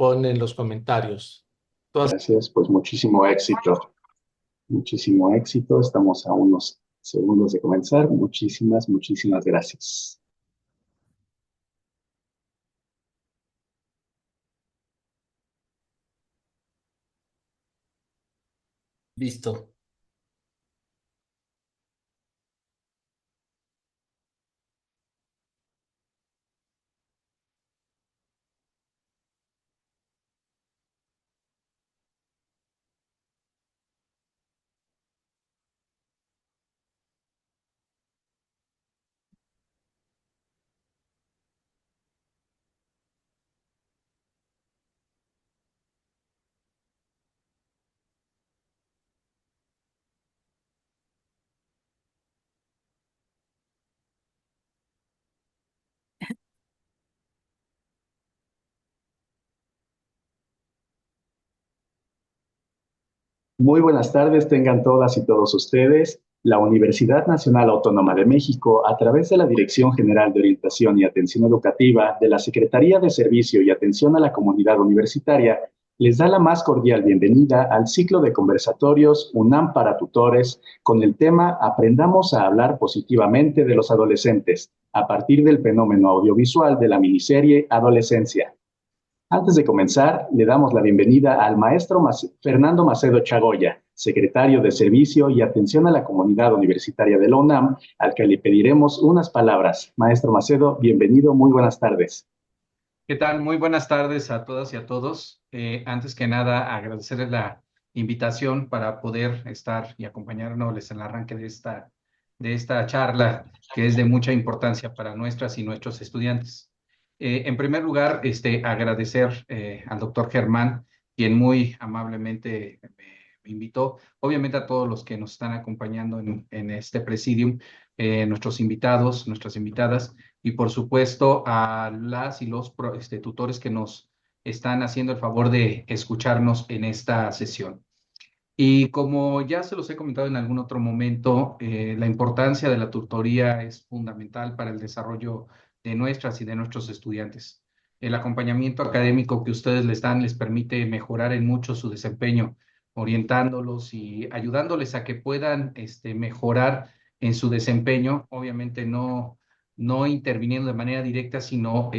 pone en los comentarios. Gracias, pues muchísimo éxito. Muchísimo éxito. Estamos a unos segundos de comenzar. Muchísimas gracias. Listo. Muy buenas tardes, tengan todas y todos ustedes. La Universidad Nacional Autónoma de México, a través de la Dirección General de Orientación y Atención Educativa de la Secretaría de Servicio y Atención a la Comunidad Universitaria, les da la más cordial bienvenida al ciclo de conversatorios UNAM para tutores con el tema Aprendamos a hablar positivamente de los adolescentes, a partir del fenómeno audiovisual de la miniserie Adolescencia. Antes de comenzar, le damos la bienvenida al maestro Fernando Macedo Chagoya, secretario de Servicio y Atención a la Comunidad Universitaria de la UNAM, al que le pediremos unas palabras. Maestro Macedo, bienvenido, muy buenas tardes. ¿Qué tal? Muy buenas tardes a todas y a todos. Antes que nada, agradecerles la invitación para poder estar y acompañarnos en el arranque de esta charla, que es de mucha importancia para nuestras y nuestros estudiantes. En primer lugar, agradecer al doctor Germán, quien muy amablemente me invitó, obviamente a todos los que nos están acompañando en este presidium, nuestros invitados, nuestras invitadas, y por supuesto a las y los tutores que nos están haciendo el favor de escucharnos en esta sesión. Y como ya se los he comentado en algún otro momento, la importancia de la tutoría es fundamental para el desarrollo de nuestras y de nuestros estudiantes. El acompañamiento académico que ustedes les dan les permite mejorar en mucho su desempeño, orientándolos y ayudándoles a que puedan mejorar en su desempeño, obviamente no interviniendo de manera directa, sino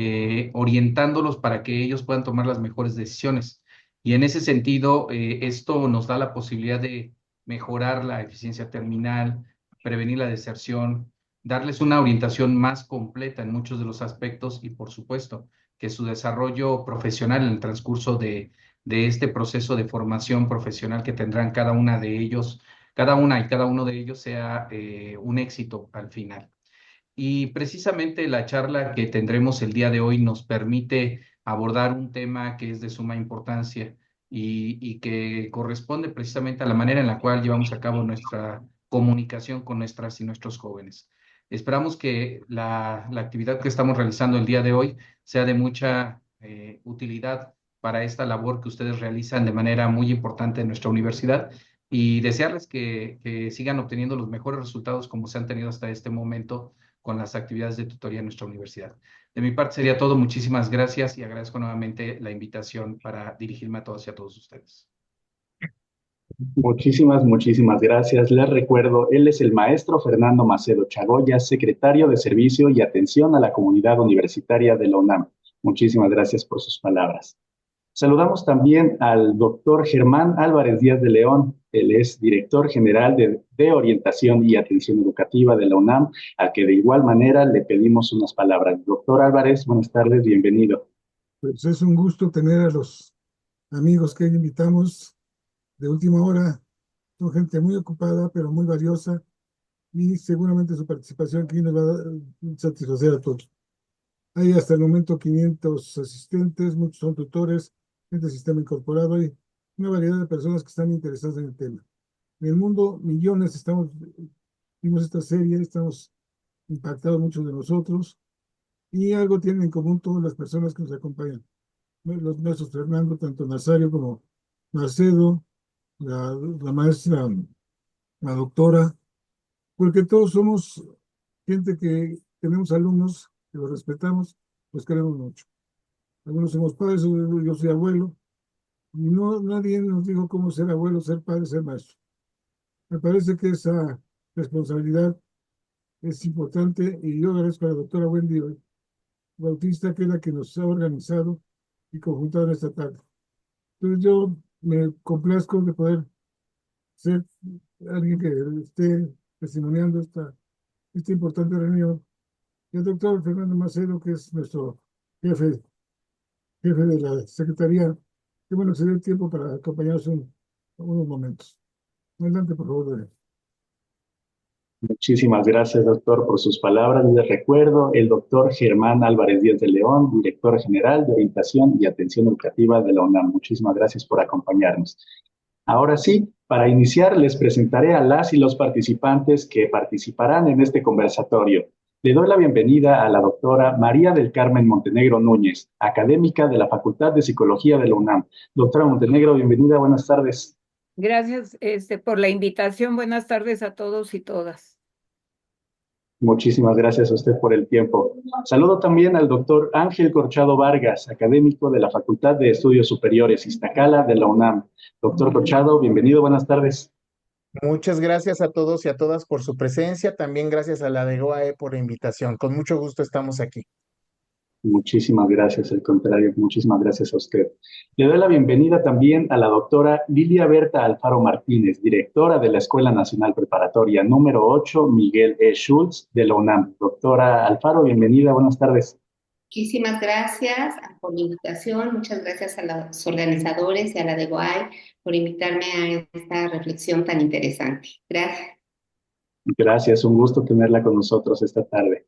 orientándolos para que ellos puedan tomar las mejores decisiones. Y en ese sentido, esto nos da la posibilidad de mejorar la eficiencia terminal, prevenir la deserción, darles una orientación más completa en muchos de los aspectos y, por supuesto, que su desarrollo profesional en el transcurso de este proceso de formación profesional que tendrán cada una de ellos, cada una y cada uno de ellos sea un éxito al final. Y precisamente la charla que tendremos el día de hoy nos permite abordar un tema que es de suma importancia y que corresponde precisamente a la manera en la cual llevamos a cabo nuestra comunicación con nuestras y nuestros jóvenes. Esperamos que la actividad que estamos realizando el día de hoy sea de mucha utilidad para esta labor que ustedes realizan de manera muy importante en nuestra universidad y desearles que sigan obteniendo los mejores resultados como se han tenido hasta este momento con las actividades de tutoría en nuestra universidad. De mi parte sería todo. Muchísimas gracias y agradezco nuevamente la invitación para dirigirme a todos y a todos ustedes. Muchísimas gracias. Les recuerdo, él es el maestro Fernando Macedo Chagoya, secretario de Servicio y Atención a la Comunidad Universitaria de la UNAM. Muchísimas gracias por sus palabras. Saludamos también al doctor Germán Álvarez Díaz de León. Él es director general de Orientación y Atención Educativa de la UNAM, a que de igual manera le pedimos unas palabras. Doctor Álvarez, buenas tardes, bienvenido. Pues es un gusto tener a los amigos que invitamos de última hora. Son gente muy ocupada, pero muy valiosa, y seguramente su participación aquí nos va a satisfacer a todos. Hay hasta el momento 500 asistentes, muchos son tutores, gente de sistema incorporado y una variedad de personas que están interesadas en el tema. En el mundo, millones vimos esta serie, estamos impactados muchos de nosotros, y algo tienen en común todas las personas que nos acompañan. Los maestros Fernando, tanto Nazario como Macedo, la maestra, la doctora, porque todos somos gente que tenemos alumnos, que los respetamos, los queremos mucho. Algunos somos padres, yo soy abuelo, y no, nadie nos dijo cómo ser abuelo, ser padre, ser maestro. Me parece que esa responsabilidad es importante y yo agradezco a la doctora Wendy Bautista, que es la que nos ha organizado y conjuntado en esta tarde. Entonces yo me complazco de poder ser alguien que esté testimoniando esta importante reunión. Y el doctor Fernando Macedo, que es nuestro jefe, jefe de la Secretaría, que bueno, se dé el tiempo para acompañarnos en unos momentos. Adelante, por favor, Daniel. Muchísimas gracias, doctor, por sus palabras. Les recuerdo, el doctor Germán Álvarez Díaz de León, director general de Orientación y Atención Educativa de la UNAM. Muchísimas gracias por acompañarnos. Ahora sí, para iniciar, les presentaré a las y los participantes que participarán en este conversatorio. Le doy la bienvenida a la doctora María del Carmen Montenegro Núñez, académica de la Facultad de Psicología de la UNAM. Doctora Montenegro, bienvenida, buenas tardes. Gracias, por la invitación. Buenas tardes a todos y todas. Muchísimas gracias a usted por el tiempo. Saludo también al doctor Ángel Corchado Vargas, académico de la Facultad de Estudios Superiores Iztacala de la UNAM. Doctor Corchado, bienvenido, buenas tardes. Muchas gracias a todos y a todas por su presencia. También gracias a la de GOAE por la invitación. Con mucho gusto estamos aquí. Muchísimas gracias, al contrario, muchísimas gracias a usted. Le doy la bienvenida también a la doctora Lilia Berta Alfaro Martínez, directora de la Escuela Nacional Preparatoria número 8, Miguel E. Schultz, de la UNAM. Doctora Alfaro, bienvenida, buenas tardes. Muchísimas gracias por la invitación. Muchas gracias a los organizadores y a la de GOAI por invitarme a esta reflexión tan interesante. Gracias. Gracias, un gusto tenerla con nosotros esta tarde.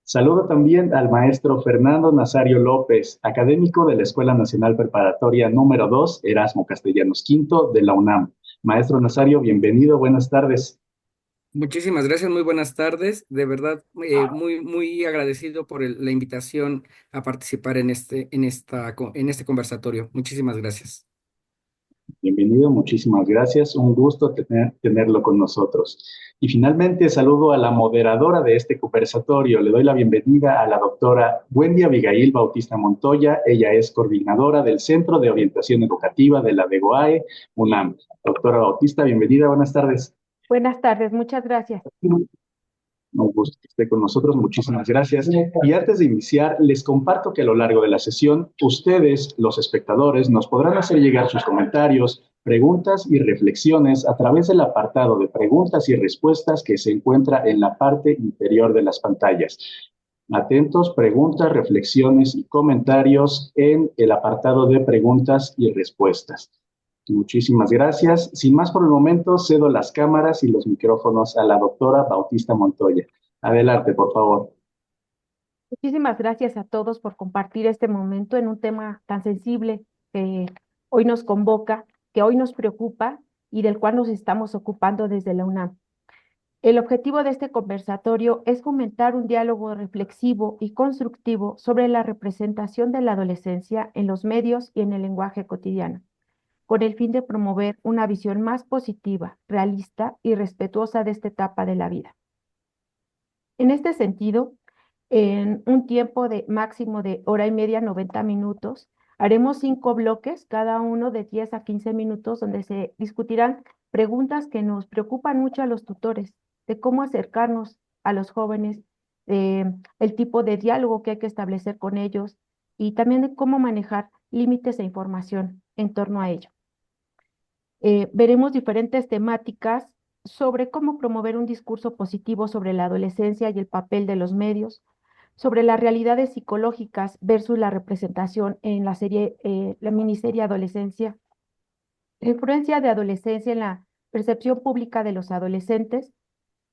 Saludo también al maestro Fernando Nazario López, académico de la Escuela Nacional Preparatoria número 2, Erasmo Castellanos V, de la UNAM. Maestro Nazario, bienvenido, buenas tardes. Muchísimas gracias, muy buenas tardes. De verdad, muy agradecido por la invitación a participar en este conversatorio. Muchísimas gracias. Bienvenido, muchísimas gracias. Un gusto tenerlo con nosotros. Y finalmente saludo a la moderadora de este conversatorio. Le doy la bienvenida a la doctora Wendy Abigail Bautista Montoya. Ella es coordinadora del Centro de Orientación Educativa de la DEGOAE UNAM. Doctora Bautista, bienvenida, buenas tardes. Buenas tardes, muchas gracias. Un gusto que esté con nosotros, muchísimas gracias. Y antes de iniciar, les comparto que a lo largo de la sesión, ustedes, los espectadores, nos podrán hacer llegar sus comentarios, preguntas y reflexiones a través del apartado de preguntas y respuestas que se encuentra en la parte inferior de las pantallas. Atentos, preguntas, reflexiones y comentarios en el apartado de preguntas y respuestas. Muchísimas gracias. Sin más por el momento, cedo las cámaras y los micrófonos a la doctora Bautista Montoya. Adelante, por favor. Muchísimas gracias a todos por compartir este momento en un tema tan sensible que hoy nos convoca, que hoy nos preocupa y del cual nos estamos ocupando desde la UNAM. El objetivo de este conversatorio es fomentar un diálogo reflexivo y constructivo sobre la representación de la adolescencia en los medios y en el lenguaje cotidiano, con el fin de promover una visión más positiva, realista y respetuosa de esta etapa de la vida. En este sentido, en un tiempo de máximo de hora y media, 90 minutos, haremos 5 bloques, cada uno de 10 a 15 minutos, donde se discutirán preguntas que nos preocupan mucho a los tutores, de cómo acercarnos a los jóvenes, el tipo de diálogo que hay que establecer con ellos y también de cómo manejar límites e información en torno a ello. Veremos diferentes temáticas sobre cómo promover un discurso positivo sobre la adolescencia y el papel de los medios, sobre las realidades psicológicas versus la representación en la miniserie Adolescencia, la influencia de adolescencia en la percepción pública de los adolescentes,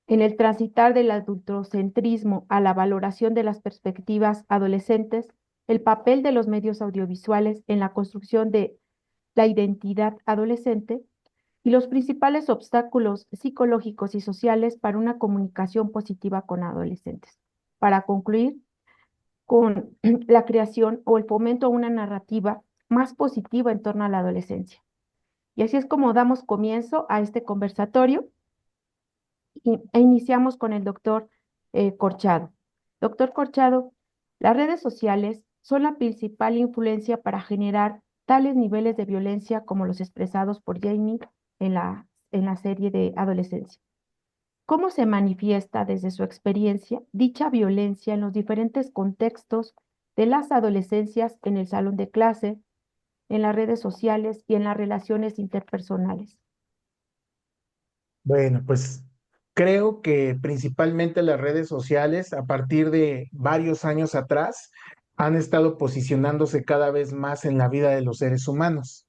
en el transitar del adultocentrismo a la valoración de las perspectivas adolescentes, el papel de los medios audiovisuales en la construcción de la identidad adolescente y los principales obstáculos psicológicos y sociales para una comunicación positiva con adolescentes. Para concluir, con la creación o el fomento a una narrativa más positiva en torno a la adolescencia. Y así es como damos comienzo a este conversatorio e iniciamos con el doctor Corchado. Doctor Corchado, las redes sociales son la principal influencia para generar tales niveles de violencia como los expresados por Jamie en la serie de adolescencia. ¿Cómo se manifiesta desde su experiencia dicha violencia en los diferentes contextos de las adolescencias en el salón de clase, en las redes sociales y en las relaciones interpersonales? Bueno, pues creo que principalmente las redes sociales, a partir de varios años atrás, han estado posicionándose cada vez más en la vida de los seres humanos.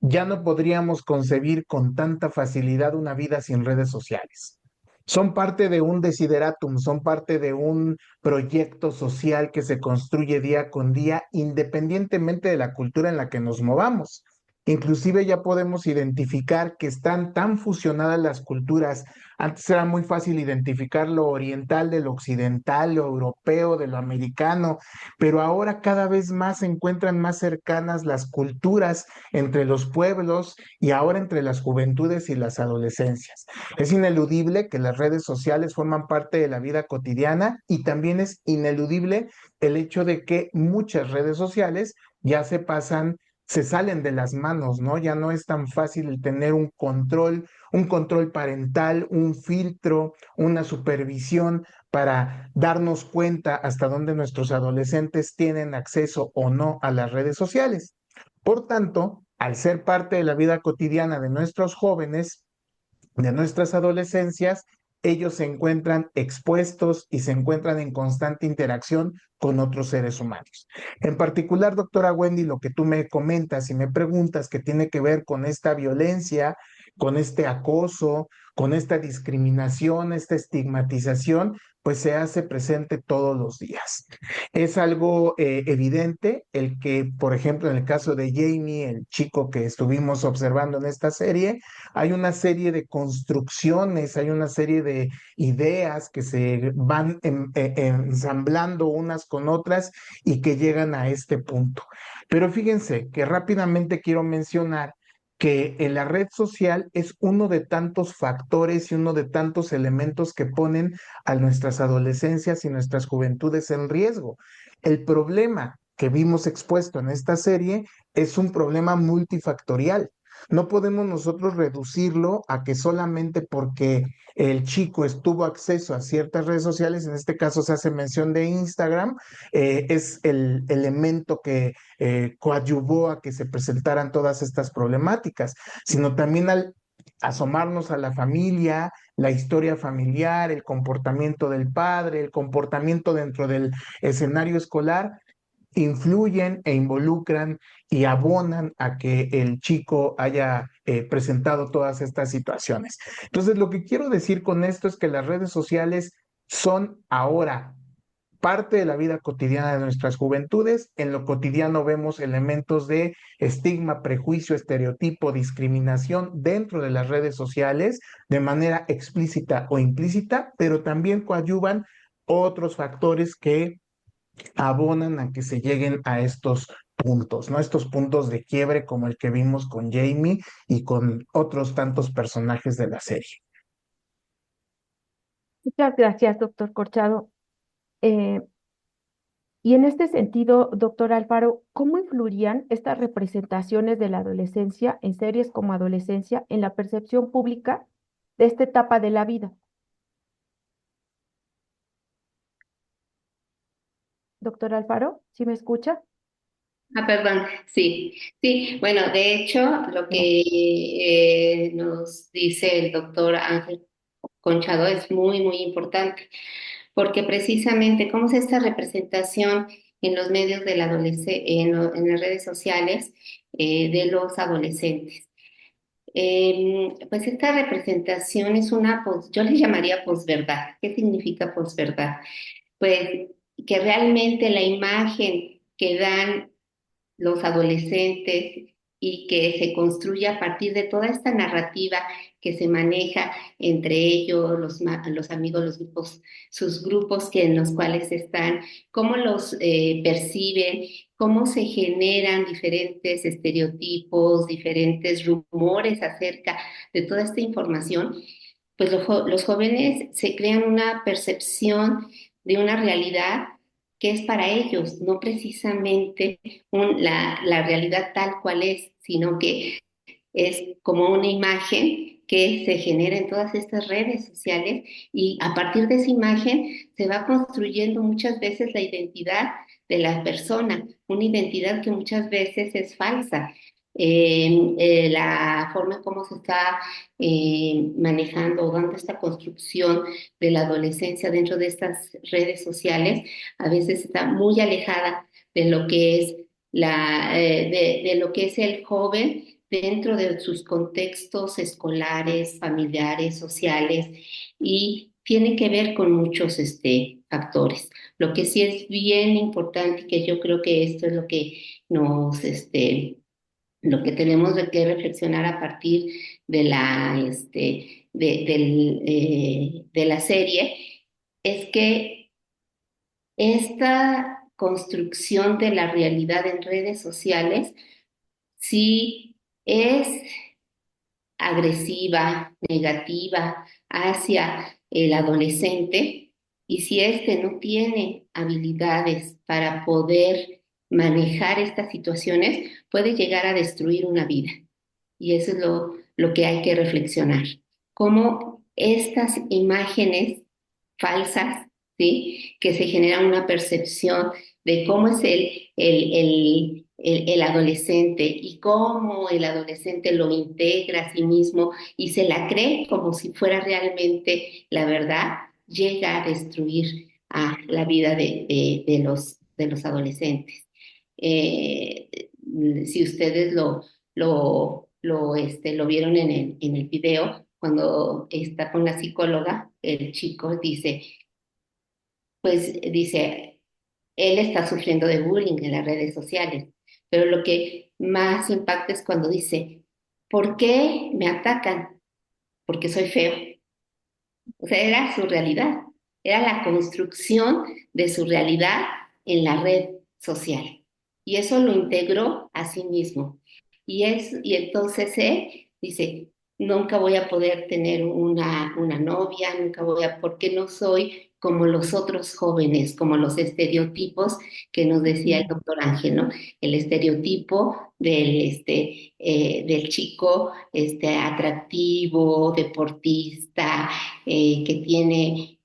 Ya no podríamos concebir con tanta facilidad una vida sin redes sociales. Son parte de un desideratum, son parte de un proyecto social que se construye día con día, independientemente de la cultura en la que nos movamos. Inclusive ya podemos identificar que están tan fusionadas las culturas. Antes era muy fácil identificar lo oriental de lo occidental, lo europeo de lo americano, pero ahora cada vez más se encuentran más cercanas las culturas entre los pueblos y ahora entre las juventudes y las adolescencias. Es ineludible que las redes sociales forman parte de la vida cotidiana y también es ineludible el hecho de que muchas redes sociales ya se salen de las manos, ¿no? Ya no es tan fácil el tener un control parental, un filtro, una supervisión para darnos cuenta hasta dónde nuestros adolescentes tienen acceso o no a las redes sociales. Por tanto, al ser parte de la vida cotidiana de nuestros jóvenes, de nuestras adolescencias, ellos se encuentran expuestos y se encuentran en constante interacción con otros seres humanos. En particular, doctora Wendy, lo que tú me comentas y me preguntas que tiene que ver con esta violencia, con este acoso, con esta discriminación, esta estigmatización, pues se hace presente todos los días. Es algo evidente el que, por ejemplo, en el caso de Jamie, el chico que estuvimos observando en esta serie, hay una serie de construcciones, hay una serie de ideas que se van ensamblando unas con otras y que llegan a este punto. Pero fíjense que rápidamente quiero mencionar que en la red social es uno de tantos factores y uno de tantos elementos que ponen a nuestras adolescencias y nuestras juventudes en riesgo. El problema que vimos expuesto en esta serie es un problema multifactorial. No podemos nosotros reducirlo a que solamente porque el chico tuvo acceso a ciertas redes sociales, en este caso se hace mención de Instagram, es el elemento que coadyuvó a que se presentaran todas estas problemáticas, sino también al asomarnos a la familia, la historia familiar, el comportamiento del padre, el comportamiento dentro del escenario escolar, influyen e involucran y abonan a que el chico haya presentado todas estas situaciones. Entonces, lo que quiero decir con esto es que las redes sociales son ahora parte de la vida cotidiana de nuestras juventudes. En lo cotidiano vemos elementos de estigma, prejuicio, estereotipo, discriminación dentro de las redes sociales de manera explícita o implícita, pero también coadyuvan otros factores que abonan a que se lleguen a estos puntos, ¿no? Estos puntos de quiebre como el que vimos con Jamie y con otros tantos personajes de la serie. Muchas gracias, doctor Corchado. Eh, y en este sentido, doctor Alfaro, ¿cómo influirían estas representaciones de la adolescencia en series como Adolescencia en la percepción pública de esta etapa de la vida? Doctor Alfaro, ¿sí me escucha? Perdón, sí, sí, bueno, de hecho, lo que nos dice el doctor Ángel Conchado es muy, muy importante, porque precisamente cómo es esta representación en los medios de la en las redes sociales de los adolescentes. Pues esta representación es yo le llamaría posverdad. ¿Qué significa posverdad? Pues que realmente la imagen que dan los adolescentes y que se construye a partir de toda esta narrativa que se maneja entre ellos, los amigos, los grupos, sus grupos en los cuales están, cómo los perciben, cómo se generan diferentes estereotipos, diferentes rumores acerca de toda esta información, pues los jóvenes se crean una percepción de una realidad que es para ellos, no precisamente la realidad tal cual es, sino que es como una imagen que se genera en todas estas redes sociales y a partir de esa imagen se va construyendo muchas veces la identidad de la persona, una identidad que muchas veces es falsa. La forma en cómo se está manejando o dando esta construcción de la adolescencia dentro de estas redes sociales a veces está muy alejada de lo que es de lo que es el joven dentro de sus contextos escolares, familiares, sociales, y tiene que ver con muchos factores. Lo que sí es bien importante, y que yo creo que esto es lo que lo que tenemos que reflexionar a partir de de la serie, es que esta construcción de la realidad en redes sociales sí es agresiva, negativa hacia el adolescente, y si éste no tiene habilidades para poder manejar estas situaciones, puede llegar a destruir una vida. Y eso es lo que hay que reflexionar. Cómo estas imágenes falsas, ¿sí? Que se genera una percepción de cómo es el adolescente y cómo el adolescente lo integra a sí mismo y se la cree como si fuera realmente la verdad, llega a destruir a la vida de los adolescentes. Eh, si ustedes lo vieron en el video, cuando está con la psicóloga, el chico dice, pues dice, él está sufriendo de bullying en las redes sociales, pero lo que más impacta es cuando dice, ¿por qué me atacan? Porque soy feo. O sea, era su realidad, era la construcción de su realidad en la red social. Y eso lo integró a sí mismo. Y entonces él dice, nunca voy a poder tener una novia, nunca voy a, porque no soy como los otros jóvenes, como los estereotipos que nos decía el doctor Ángel, ¿no? El estereotipo del chico atractivo, deportista, que tiene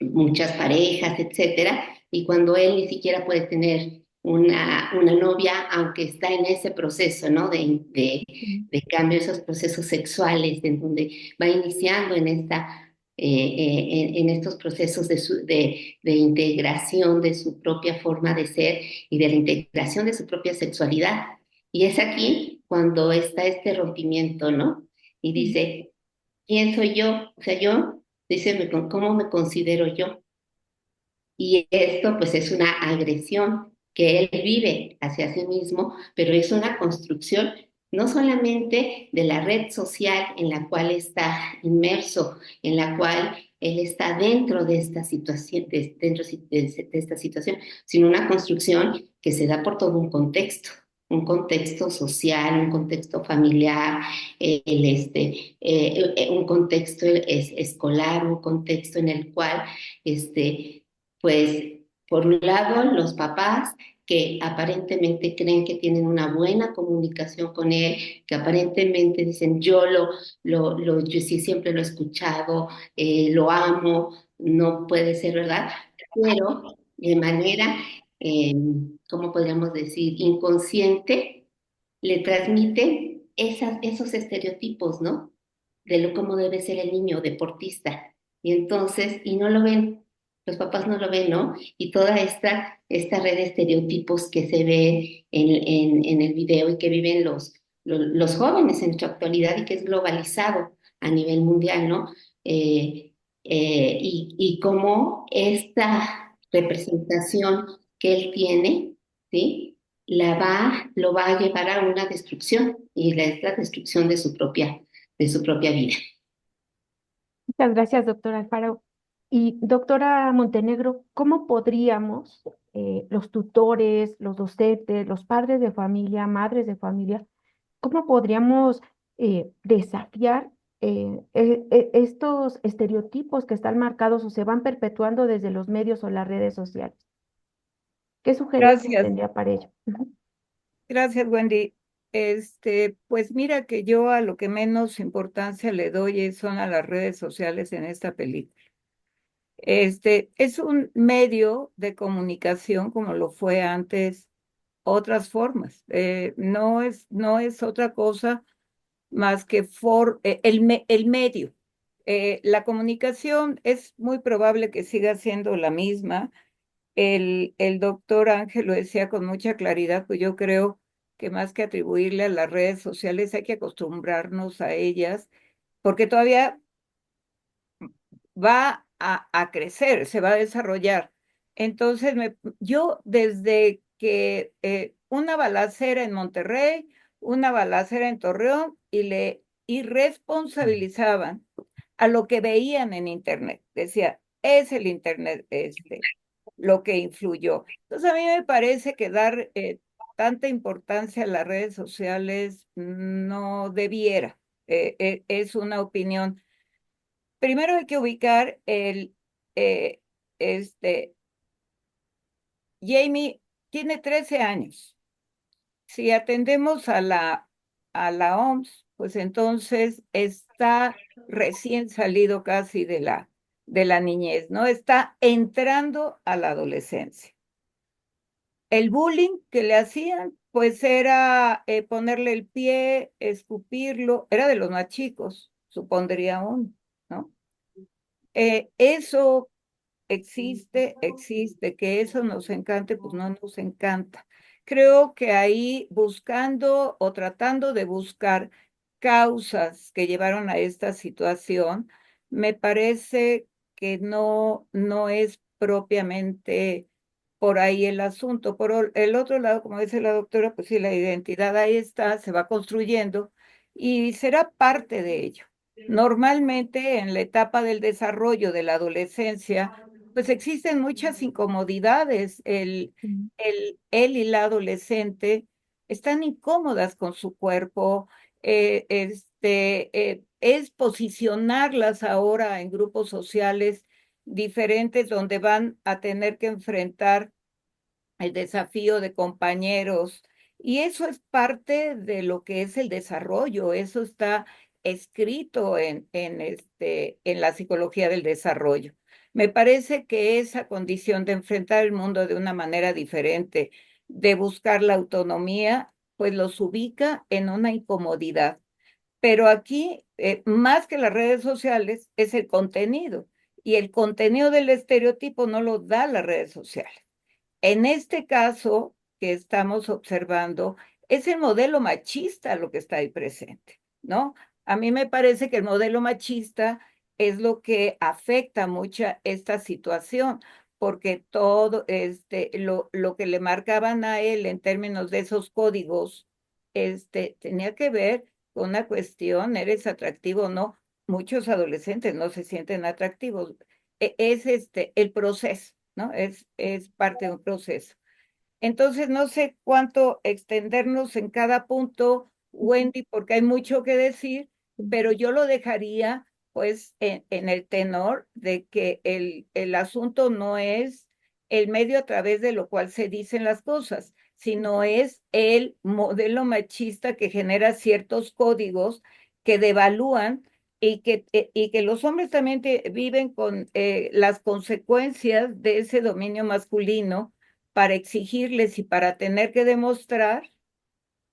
muchas parejas, etcétera, y cuando él ni siquiera puede tener una novia, aunque está en ese proceso, ¿no? De cambio, esos procesos sexuales, en donde va iniciando en estos procesos de integración de su propia forma de ser y de la integración de su propia sexualidad. Y es aquí cuando está este rompimiento, ¿no? Y dice, ¿quién soy yo? O sea, yo, dice, ¿cómo me considero yo? Y esto pues es una agresión que él vive hacia sí mismo, pero es una construcción no solamente de la red social en la cual está inmerso, en la cual él está dentro de esta situación, de esta situación, sino una construcción que se da por todo un contexto social, un contexto familiar, un contexto escolar, un contexto en el cual pues por un lado los papás que aparentemente creen que tienen una buena comunicación con él, que aparentemente dicen yo sí siempre lo he escuchado, lo amo, no puede ser verdad, pero de manera, eh, ¿cómo podríamos decir? Inconsciente, le transmiten esos estereotipos, ¿no? De cómo debe ser el niño deportista. Y entonces, y no lo ven, los papás no lo ven, ¿no? Y toda esta red de estereotipos que se ve en el video y que viven los jóvenes en nuestra actualidad y que es globalizado a nivel mundial, ¿no? Y cómo esta representación que él tiene, ¿sí? Lo va a llevar a una destrucción y es la destrucción de su propia vida. Muchas gracias, doctora Alfaro. Y doctora Montenegro, ¿cómo podríamos, los tutores, los docentes, los padres de familia, madres de familia, cómo podríamos desafiar estos estereotipos que están marcados o se van perpetuando desde los medios o las redes sociales. ¿Qué sugerencias Gracias, tendría para ello? Ujú. gracias, Wendy. Pues mira que yo a lo que menos importancia le doy son a las redes sociales en esta película. Es un medio de comunicación como lo fue antes otras formas. No es otra cosa más que el medio. La comunicación es muy probable que siga siendo la misma. El doctor Ángel lo decía con mucha claridad, pues yo creo que más que atribuirle a las redes sociales hay que acostumbrarnos a ellas, porque todavía va a crecer, se va a desarrollar. Entonces, yo desde que una balacera en Monterrey, una balacera en Torreón, y le irresponsabilizaban a lo que veían en Internet. Decía, es el Internet lo que influyó. Entonces, a mí me parece que dar tanta importancia a las redes sociales no debiera. Es una opinión. Primero hay que ubicar eh, este, Jamie tiene 13 años. Si atendemos a la OMS, pues entonces está recién salido casi de la niñez, ¿no? Está entrando a la adolescencia. El bullying que le hacían, pues era ponerle el pie, escupirlo, era de los más chicos, supondría uno, ¿no? Eso existe, que eso nos encante, pues no nos encanta. Creo que ahí buscando o tratando de buscar causas que llevaron a esta situación, me parece que no es propiamente por ahí el asunto. El otro lado, como dice la doctora, pues sí, la identidad ahí está, se va construyendo y será parte de ello. Normalmente en la etapa del desarrollo de la adolescencia, pues existen muchas incomodidades. Él y la adolescente están incómodas con su cuerpo. Es posicionarlas ahora en grupos sociales diferentes donde van a tener que enfrentar el desafío de compañeros. Y eso es parte de lo que es el desarrollo. Eso está escrito en la psicología del desarrollo. Me parece que esa condición de enfrentar el mundo de una manera diferente, de buscar la autonomía, pues los ubica en una incomodidad. Pero aquí, más que las redes sociales, es el contenido. Y el contenido del estereotipo no lo da las redes sociales. En este caso que estamos observando, es el modelo machista lo que está ahí presente, ¿no? A mí me parece que el modelo machista es lo que afecta mucho esta situación, porque todo lo que le marcaban a él en términos de esos códigos, tenía que ver con una cuestión, ¿eres atractivo o no? Muchos adolescentes no se sienten atractivos. Es el proceso, ¿no? Es parte de un proceso. Entonces, no sé cuánto extendernos en cada punto, Wendy, porque hay mucho que decir, pero yo lo dejaría, pues, en el tenor de que el asunto no es el medio a través de lo cual se dicen las cosas, sino es el modelo machista que genera ciertos códigos que devalúan y que los hombres también viven con las consecuencias de ese dominio masculino para exigirles y para tener que demostrar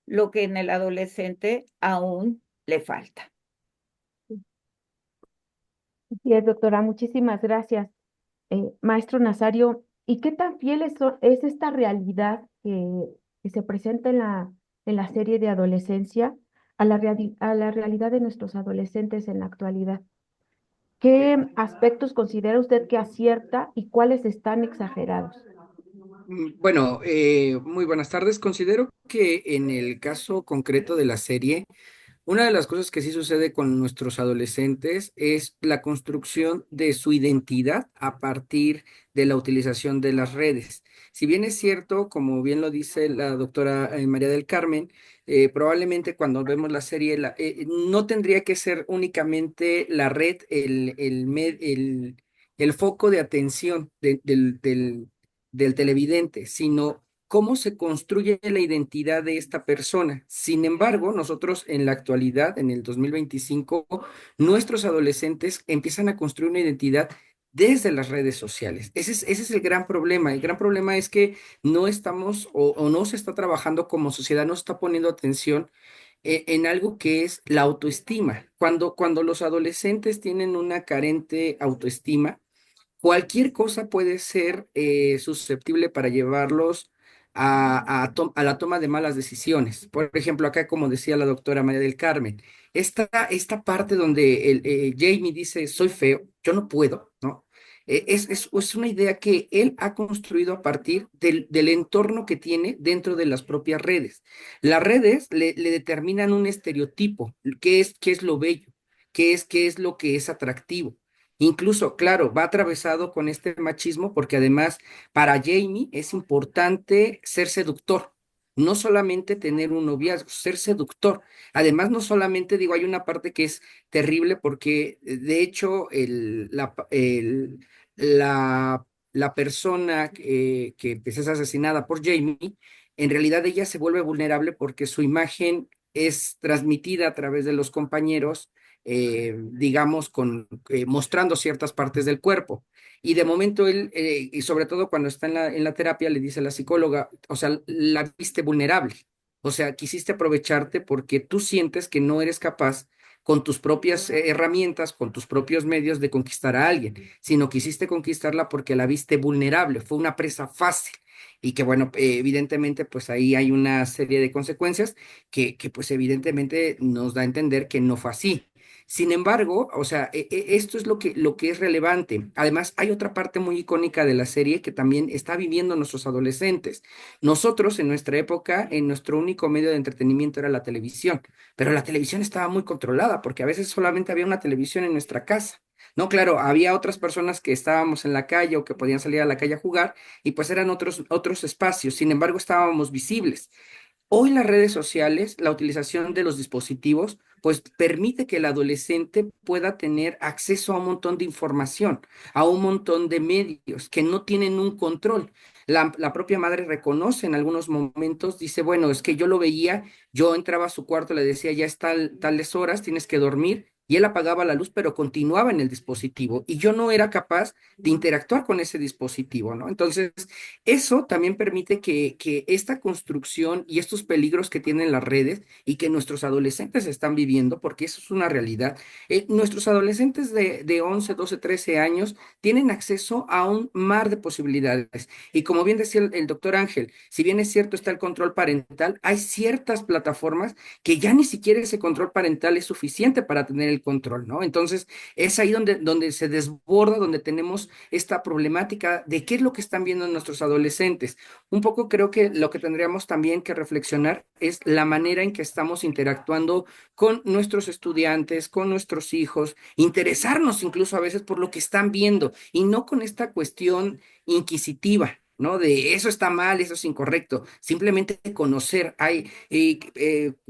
lo que en el adolescente aún le falta. Así es, doctora, muchísimas gracias. Maestro Nazario, ¿y qué tan fiel es esta realidad que se presenta en la serie de adolescencia a la realidad de nuestros adolescentes en la actualidad? ¿Qué aspectos considera usted que acierta y cuáles están exagerados? Bueno, muy buenas tardes. Considero que en el caso concreto de la serie, Una de las cosas que sí sucede con nuestros adolescentes es la construcción de su identidad a partir de la utilización de las redes. Si bien es cierto, como bien lo dice la doctora María del Carmen, probablemente cuando vemos la serie no tendría que ser únicamente la red el foco de atención del televidente, sino cómo se construye la identidad de esta persona. Sin embargo, nosotros en la actualidad, en el 2025, nuestros adolescentes empiezan a construir una identidad desde las redes sociales. Ese es el gran problema. El gran problema es que no estamos o no se está trabajando como sociedad, no se está poniendo atención en algo que es la autoestima. Cuando los adolescentes tienen una carente autoestima, cualquier cosa puede ser susceptible para llevarlos a la toma de malas decisiones. Por ejemplo, acá, como decía la doctora María del Carmen, esta parte donde Jamie dice, soy feo, yo no puedo, ¿no? Es una idea que él ha construido a partir del entorno que tiene dentro de las propias redes. Las redes le determinan un estereotipo, qué es lo bello, qué es lo que es atractivo. Incluso, claro, va atravesado con este machismo porque además para Jamie es importante ser seductor, no solamente tener un noviazgo, ser seductor. Además, no solamente digo, hay una parte que es terrible porque de hecho la persona pues, es asesinada por Jamie, en realidad ella se vuelve vulnerable porque su imagen es transmitida a través de los compañeros digamos, mostrando ciertas partes del cuerpo. Y de momento él, y sobre todo cuando está en la terapia, le dice a la psicóloga, o sea, la viste vulnerable. O sea, quisiste aprovecharte porque tú sientes que no eres capaz con tus propias herramientas, con tus propios medios de conquistar a alguien, sino quisiste conquistarla porque la viste vulnerable, fue una presa fácil. Y que bueno, evidentemente, pues ahí hay una serie de consecuencias que pues evidentemente nos da a entender que no fue así. Sin embargo, o sea, esto es lo que es relevante. Además, hay otra parte muy icónica de la serie que también está viviendo nuestros adolescentes. Nosotros en nuestra época, en nuestro único medio de entretenimiento era la televisión, pero la televisión estaba muy controlada porque a veces solamente había una televisión en nuestra casa. No, claro, había otras personas que estábamos en la calle o que podían salir a la calle a jugar y pues eran otros espacios. Sin embargo, estábamos visibles. Hoy las redes sociales, la utilización de los dispositivos, pues permite que el adolescente pueda tener acceso a un montón de información, a un montón de medios que no tienen un control. La propia madre reconoce en algunos momentos, dice, bueno, es que yo lo veía, yo entraba a su cuarto, le decía, ya está tales horas, tienes que dormir, y él apagaba la luz, pero continuaba en el dispositivo, y yo no era capaz de interactuar con ese dispositivo, ¿no? Entonces, eso también permite que esta construcción y estos peligros que tienen las redes y que nuestros adolescentes están viviendo, porque eso es una realidad, nuestros adolescentes de 11, 12, 13 años tienen acceso a un mar de posibilidades. Y como bien decía el doctor Ángel, si bien es cierto está el control parental, hay ciertas plataformas que ya ni siquiera ese control parental es suficiente para tener el control, ¿no? Entonces, es ahí donde se desborda, donde tenemos esta problemática de qué es lo que están viendo nuestros adolescentes. Un poco creo que lo que tendríamos también que reflexionar es la manera en que estamos interactuando con nuestros estudiantes, con nuestros hijos, interesarnos incluso a veces por lo que están viendo y no con esta cuestión inquisitiva. ¿No? De eso está mal, eso es incorrecto. Simplemente conocer.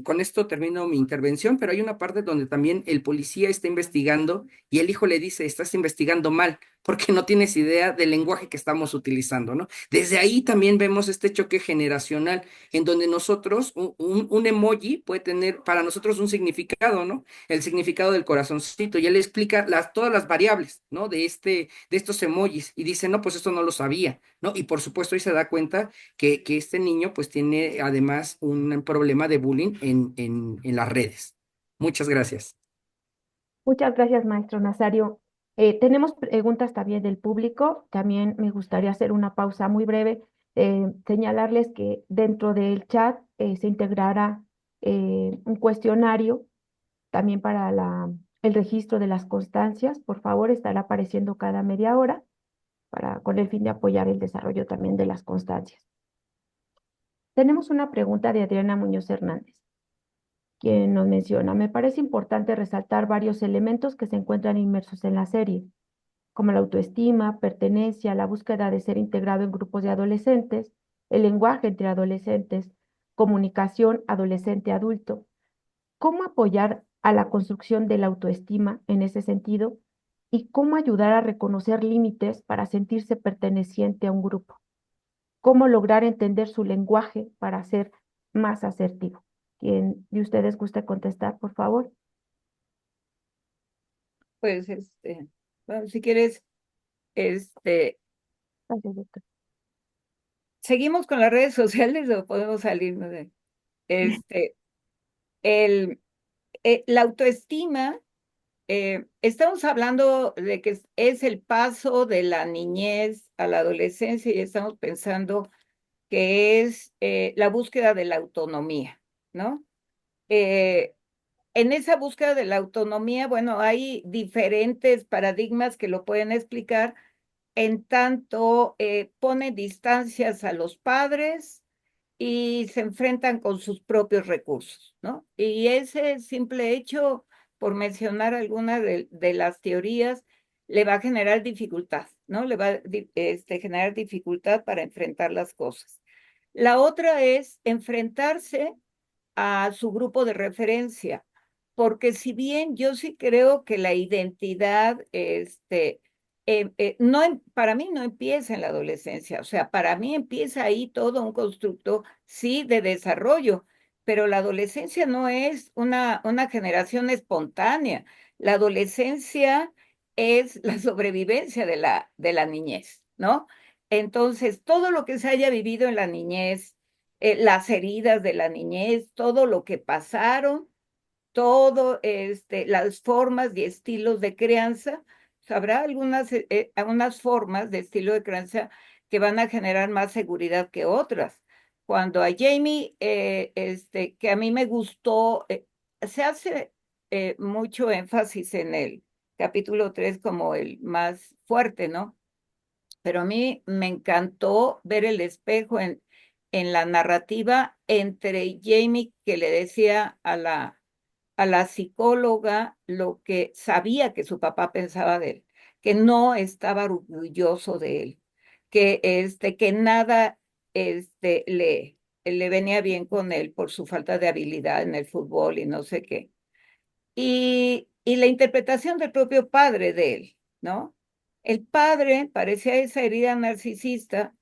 Con esto termino mi intervención, pero hay una parte donde también el policía está investigando y el hijo le dice, estás investigando mal porque no tienes idea del lenguaje que estamos utilizando, ¿no? Desde ahí también vemos este choque generacional en donde nosotros, un emoji puede tener para nosotros un significado, ¿no? El significado del corazoncito, y él explica todas las variables, ¿no? De estos emojis, y dice, no, pues esto no lo sabía, ¿no? Y por supuesto ahí se da cuenta que este niño pues tiene además un problema de bullying en las redes. Muchas gracias. Muchas gracias, maestro Nazario. Tenemos preguntas también del público. También me gustaría hacer una pausa muy breve, señalarles que dentro del chat se integrará un cuestionario también para el registro de las constancias. Por favor, estará apareciendo cada media hora con el fin de apoyar el desarrollo también de las constancias. Tenemos una pregunta de Adriana Muñoz Hernández. quien nos menciona: me parece importante resaltar varios elementos que se encuentran inmersos en la serie, como la autoestima, pertenencia, la búsqueda de ser integrado en grupos de adolescentes, el lenguaje entre adolescentes, comunicación adolescente-adulto. ¿Cómo apoyar a la construcción de la autoestima en ese sentido? ¿Y cómo ayudar a reconocer límites para sentirse perteneciente a un grupo? ¿Cómo lograr entender su lenguaje para ser más asertivo? ¿Quién de ustedes gusta contestar, por favor? Pues, bueno, si quieres, Gracias, doctor. ¿seguimos con las redes sociales o podemos salirnos de? El, la autoestima, estamos hablando de que es el paso de la niñez a la adolescencia y estamos pensando que es la búsqueda de la autonomía, ¿no? En esa búsqueda de la autonomía, bueno, hay diferentes paradigmas que lo pueden explicar, en tanto pone distancias a los padres y se enfrentan con sus propios recursos, ¿no? Y ese simple hecho, por mencionar alguna de las teorías, le va a generar dificultad, ¿no? Le va a generar dificultad para enfrentar las cosas. La otra es enfrentarse a su grupo de referencia, porque si bien yo sí creo que la identidad, no, para mí no empieza en la adolescencia, o sea, para mí empieza ahí todo un constructo, sí, de desarrollo, pero la adolescencia no es una generación espontánea, la adolescencia es la sobrevivencia de la niñez, ¿no? Entonces, todo lo que se haya vivido en la niñez, las heridas de la niñez, todo lo que pasaron, todo las formas y estilos de crianza. Habrá algunas formas de estilo de crianza que van a generar más seguridad que otras. Cuando a Jamie, que a mí me gustó, se hace mucho énfasis en el capítulo 3 como el más fuerte, ¿no? Pero a mí me encantó ver el espejo en la narrativa entre Jamie, que le decía a la psicóloga lo que sabía que su papá pensaba de él, que no estaba orgulloso de él, que nada le venía bien con él por su falta de habilidad en el fútbol y no sé qué. Y la interpretación del propio padre de él, ¿no? El padre parecía esa herida narcisista,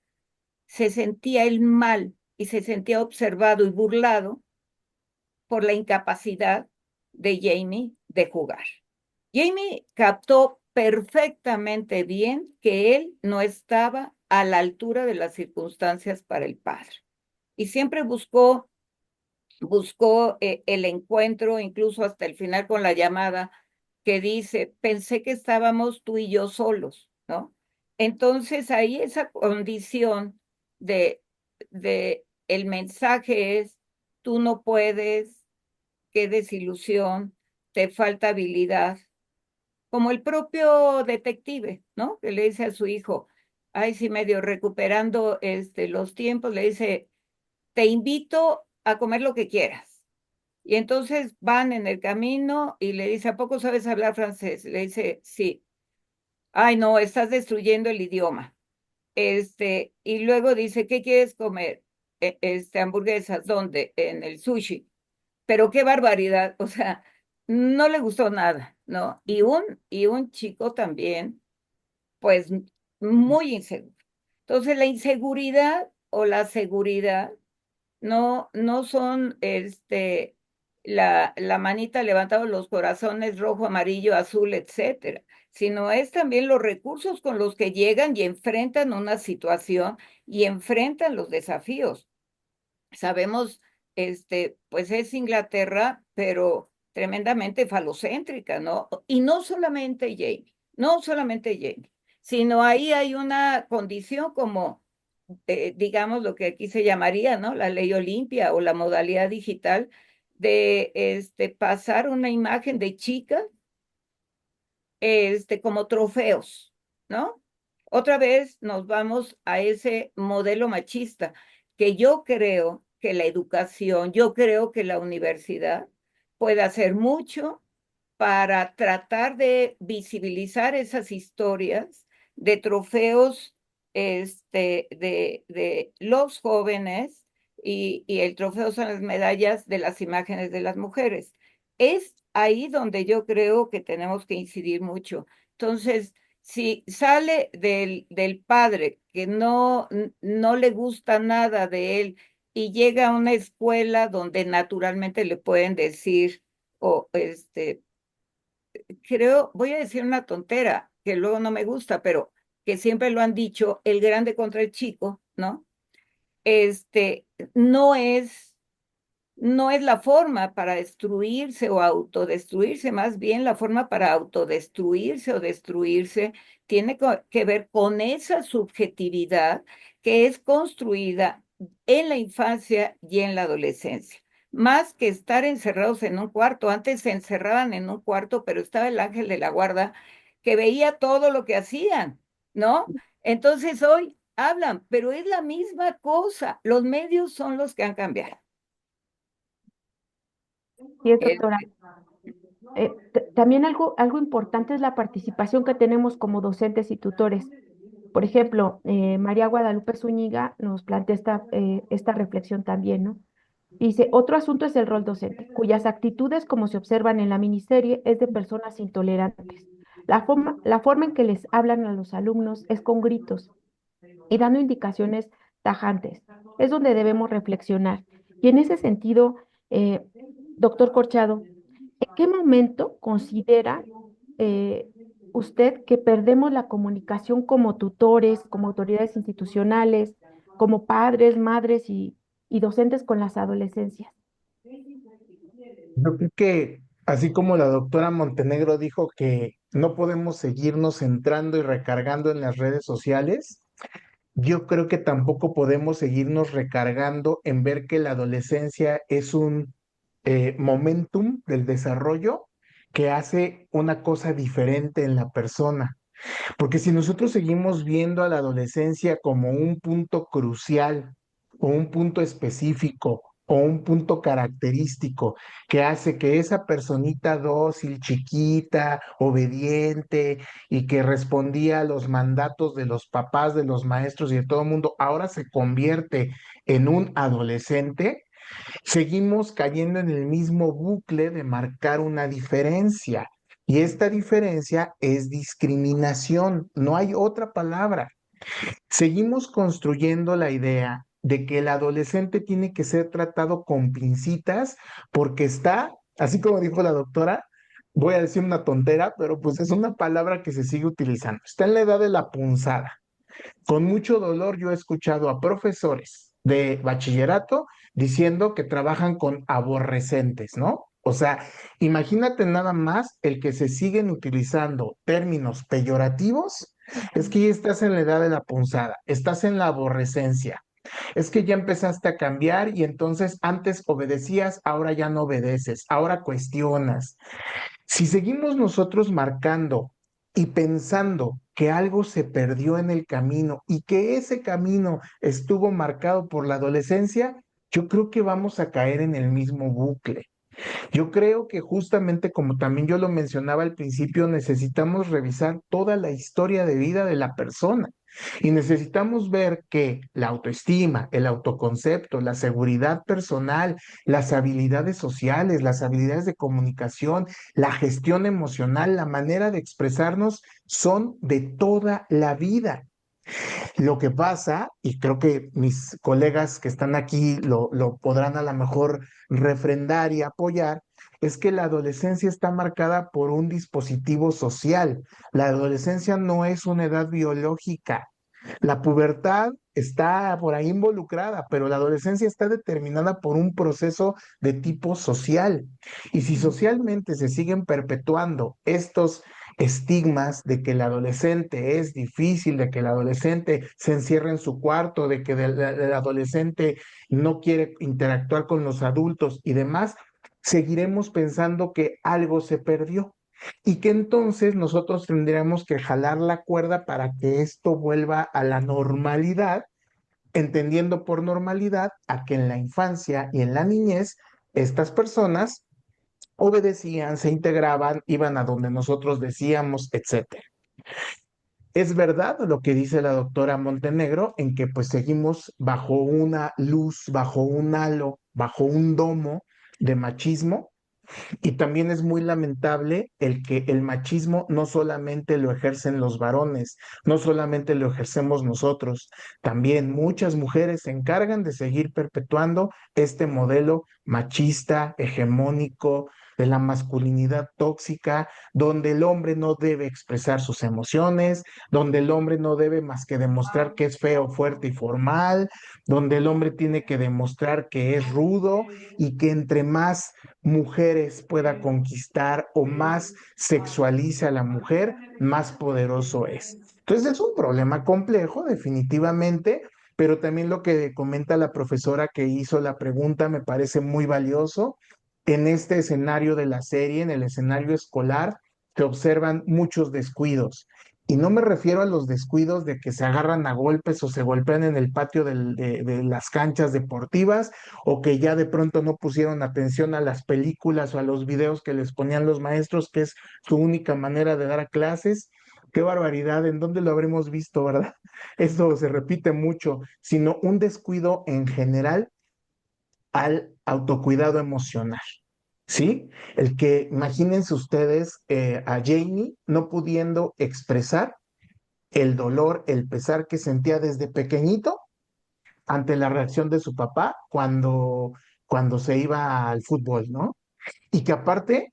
se sentía él mal y se sentía observado y burlado por la incapacidad de Jamie de jugar. Jamie captó perfectamente bien que él no estaba a la altura de las circunstancias para el padre y siempre buscó el encuentro, incluso hasta el final con la llamada que dice, pensé que estábamos tú y yo solos, ¿no? Entonces ahí esa condición de el mensaje es, tú no puedes, qué desilusión, te falta habilidad, como el propio detective, ¿no? Que le dice a su hijo, ay, sí, medio recuperando los tiempos, le dice, te invito a comer lo que quieras. Y entonces van en el camino y le dice, ¿a poco sabes hablar francés? Le dice, sí. Ay, no, estás destruyendo el idioma. Y luego dice, ¿qué quieres comer? Hamburguesas, ¿dónde? En el sushi. Pero qué barbaridad, o sea, no le gustó nada, ¿no? Y un chico también, pues, muy inseguro. Entonces, la inseguridad o la seguridad no son la manita levantando los corazones rojo, amarillo, azul, etcétera, sino es también los recursos con los que llegan y enfrentan una situación y enfrentan los desafíos. Sabemos, pues es Inglaterra, pero tremendamente falocéntrica, ¿no? Y no solamente Jamie, no solamente Jamie, sino ahí hay una condición como digamos, lo que aquí se llamaría, ¿no? La ley Olimpia o la modalidad digital de pasar una imagen de chica como trofeos, ¿no? Otra vez nos vamos a ese modelo machista, que yo creo que la educación, yo creo que la universidad puede hacer mucho para tratar de visibilizar esas historias de trofeos de los jóvenes y el trofeo son las medallas de las imágenes de las mujeres. Es ahí donde yo creo que tenemos que incidir mucho. Entonces, si sale del padre que no le gusta nada de él y llega a una escuela donde naturalmente le pueden decir, o creo, voy a decir una tontera, que luego no me gusta, pero que siempre lo han dicho, el grande contra el chico, ¿no? Este, no es, no es la forma para destruirse o autodestruirse, más bien la forma para autodestruirse o destruirse tiene que ver con esa subjetividad que es construida en la infancia y en la adolescencia. Más que estar encerrados en un cuarto, antes se encerraban en un cuarto, pero estaba el ángel de la guarda que veía todo lo que hacían, ¿no? Entonces hoy hablan, pero es la misma cosa. Los medios son los que han cambiado. Sí, doctora. También algo importante es la participación que tenemos como docentes y tutores. Por ejemplo, María Guadalupe Zúñiga nos plantea esta reflexión también, ¿no? Dice, otro asunto es el rol docente, cuyas actitudes, como se observan en la miniserie, es de personas intolerantes. La forma en que les hablan a los alumnos es con gritos y dando indicaciones tajantes. Es donde debemos reflexionar. Y en ese sentido, doctor Corchado, ¿en qué momento considera eh, usted que perdemos la comunicación como tutores, como autoridades institucionales, como padres, madres y docentes con las adolescencias? Yo creo que, así como la doctora Montenegro dijo que no podemos seguirnos centrando y recargando en las redes sociales, yo creo que tampoco podemos seguirnos recargando en ver que la adolescencia es un momentum del desarrollo que hace una cosa diferente en la persona. Porque si nosotros seguimos viendo a la adolescencia como un punto crucial o un punto específico o un punto característico que hace que esa personita dócil, chiquita, obediente y que respondía a los mandatos de los papás, de los maestros y de todo el mundo, ahora se convierte en un adolescente, seguimos cayendo en el mismo bucle de marcar una diferencia. Y esta diferencia es discriminación, no hay otra palabra. Seguimos construyendo la idea de que el adolescente tiene que ser tratado con pincitas porque está, así como dijo la doctora, voy a decir una tontera, pero pues es una palabra que se sigue utilizando. Está en la edad de la punzada. Con mucho dolor yo he escuchado a profesores de bachillerato diciendo que trabajan con aborrecentes, ¿no? O sea, imagínate nada más el que se siguen utilizando términos peyorativos, es que ya estás en la edad de la punzada, estás en la aborrecencia, es que ya empezaste a cambiar y entonces antes obedecías, ahora ya no obedeces, ahora cuestionas. Si seguimos nosotros marcando y pensando que algo se perdió en el camino y que ese camino estuvo marcado por la adolescencia, yo creo que vamos a caer en el mismo bucle. Yo creo que justamente como también yo lo mencionaba al principio, necesitamos revisar toda la historia de vida de la persona y necesitamos ver que la autoestima, el autoconcepto, la seguridad personal, las habilidades sociales, las habilidades de comunicación, la gestión emocional, la manera de expresarnos son de toda la vida. Lo que pasa, y creo que mis colegas que están aquí lo podrán a lo mejor refrendar y apoyar, es que la adolescencia está marcada por un dispositivo social. La adolescencia no es una edad biológica. La pubertad está por ahí involucrada, pero la adolescencia está determinada por un proceso de tipo social. Y si socialmente se siguen perpetuando estos estigmas de que el adolescente es difícil, de que el adolescente se encierra en su cuarto, de que el adolescente no quiere interactuar con los adultos y demás, seguiremos pensando que algo se perdió y que entonces nosotros tendríamos que jalar la cuerda para que esto vuelva a la normalidad, entendiendo por normalidad a que en la infancia y en la niñez estas personas obedecían, se integraban, iban a donde nosotros decíamos, etcétera. Es verdad lo que dice la doctora Montenegro en que pues seguimos bajo una luz, bajo un halo, bajo un domo de machismo, y también es muy lamentable el que el machismo no solamente lo ejercen los varones, no solamente lo ejercemos nosotros, también muchas mujeres se encargan de seguir perpetuando este modelo machista, hegemónico, de la masculinidad tóxica, donde el hombre no debe expresar sus emociones, donde el hombre no debe más que demostrar que es feo, fuerte y formal, donde el hombre tiene que demostrar que es rudo y que entre más mujeres pueda conquistar o más sexualiza a la mujer, más poderoso es. Entonces es un problema complejo, definitivamente, pero también lo que comenta la profesora que hizo la pregunta me parece muy valioso. En este escenario de la serie, en el escenario escolar, se observan muchos descuidos. Y no me refiero a los descuidos de que se agarran a golpes o se golpean en el patio de las canchas deportivas, o que ya de pronto no pusieron atención a las películas o a los videos que les ponían los maestros, que es su única manera de dar clases. Qué barbaridad, ¿en dónde lo habremos visto, verdad? Esto se repite mucho, sino un descuido en general al autocuidado emocional. ¿Sí? El que, imagínense ustedes a Jamie no pudiendo expresar el dolor, el pesar que sentía desde pequeñito ante la reacción de su papá cuando se iba al fútbol, ¿no? Y que aparte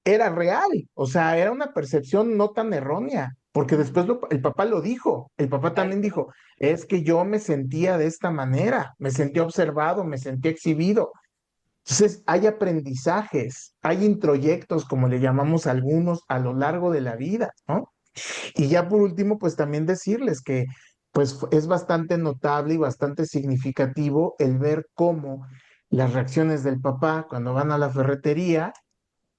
era real, o sea, era una percepción no tan errónea, porque después el papá lo dijo, el papá también dijo, es que yo me sentía de esta manera, me sentía observado, me sentía exhibido. Entonces, hay aprendizajes, hay introyectos, como le llamamos a algunos, a lo largo de la vida, ¿no? Y ya por último, pues también decirles que pues es bastante notable y bastante significativo el ver cómo las reacciones del papá cuando van a la ferretería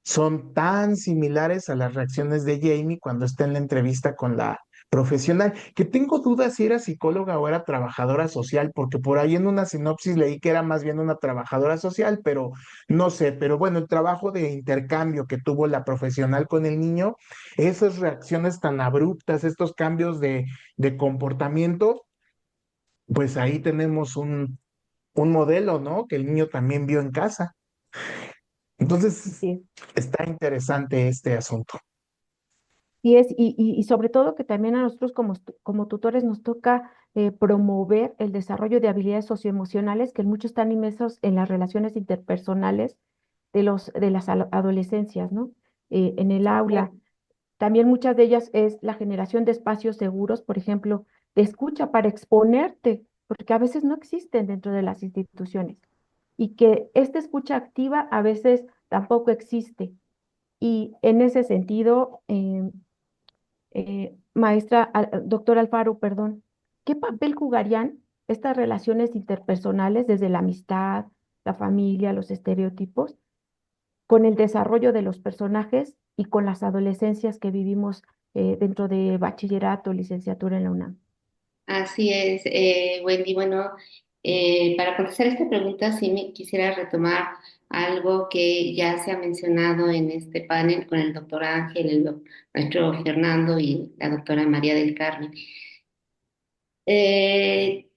son tan similares a las reacciones de Jamie cuando está en la entrevista con la profesional, que tengo dudas si era psicóloga o era trabajadora social, porque por ahí en una sinopsis leí que era más bien una trabajadora social, pero no sé, pero bueno, el trabajo de intercambio que tuvo la profesional con el niño, esas reacciones tan abruptas, estos cambios de comportamiento, pues ahí tenemos un modelo, ¿no? Que el niño también vio en casa. Entonces, Sí. está interesante este asunto. Y sobre todo que también a nosotros como tutores nos toca promover el desarrollo de habilidades socioemocionales que muchos están inmersos en las relaciones interpersonales de las adolescencias, ¿no? En el aula. También muchas de ellas es la generación de espacios seguros, por ejemplo, de escucha para exponerte, porque a veces no existen dentro de las instituciones. Y que esta escucha activa a veces tampoco existe. Y en ese sentido, doctor Alfaro, perdón, ¿qué papel jugarían estas relaciones interpersonales desde la amistad, la familia, los estereotipos, con el desarrollo de los personajes y con las adolescencias que vivimos dentro de bachillerato, licenciatura en la UNAM? Así es, Wendy. Bueno, para contestar esta pregunta, sí me quisiera retomar algo que ya se ha mencionado en este panel con el doctor Ángel, el maestro Fernando y la doctora María del Carmen. Eh,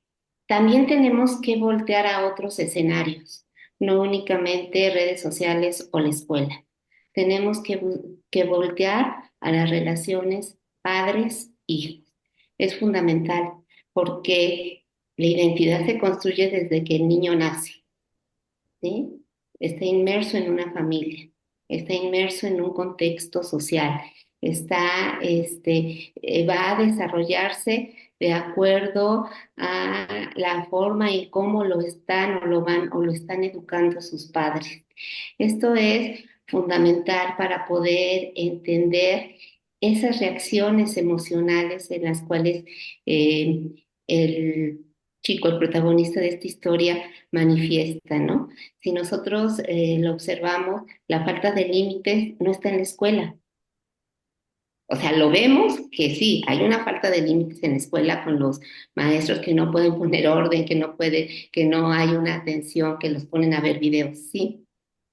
También tenemos que voltear a otros escenarios, no únicamente redes sociales o la escuela. Tenemos que voltear a las relaciones padres-hijos. Es fundamental porque la identidad se construye desde que el niño nace, ¿sí? Está inmerso en una familia, está inmerso en un contexto social, va a desarrollarse de acuerdo a la forma y cómo lo están o lo están educando sus padres. Esto es fundamental para poder entender esas reacciones emocionales en las cuales el chico, el protagonista de esta historia, manifiesta, ¿no? Si nosotros lo observamos, la falta de límites no está en la escuela. O sea, lo vemos que sí, hay una falta de límites en la escuela con los maestros que no pueden poner orden, que no hay una atención, que los ponen a ver videos, sí,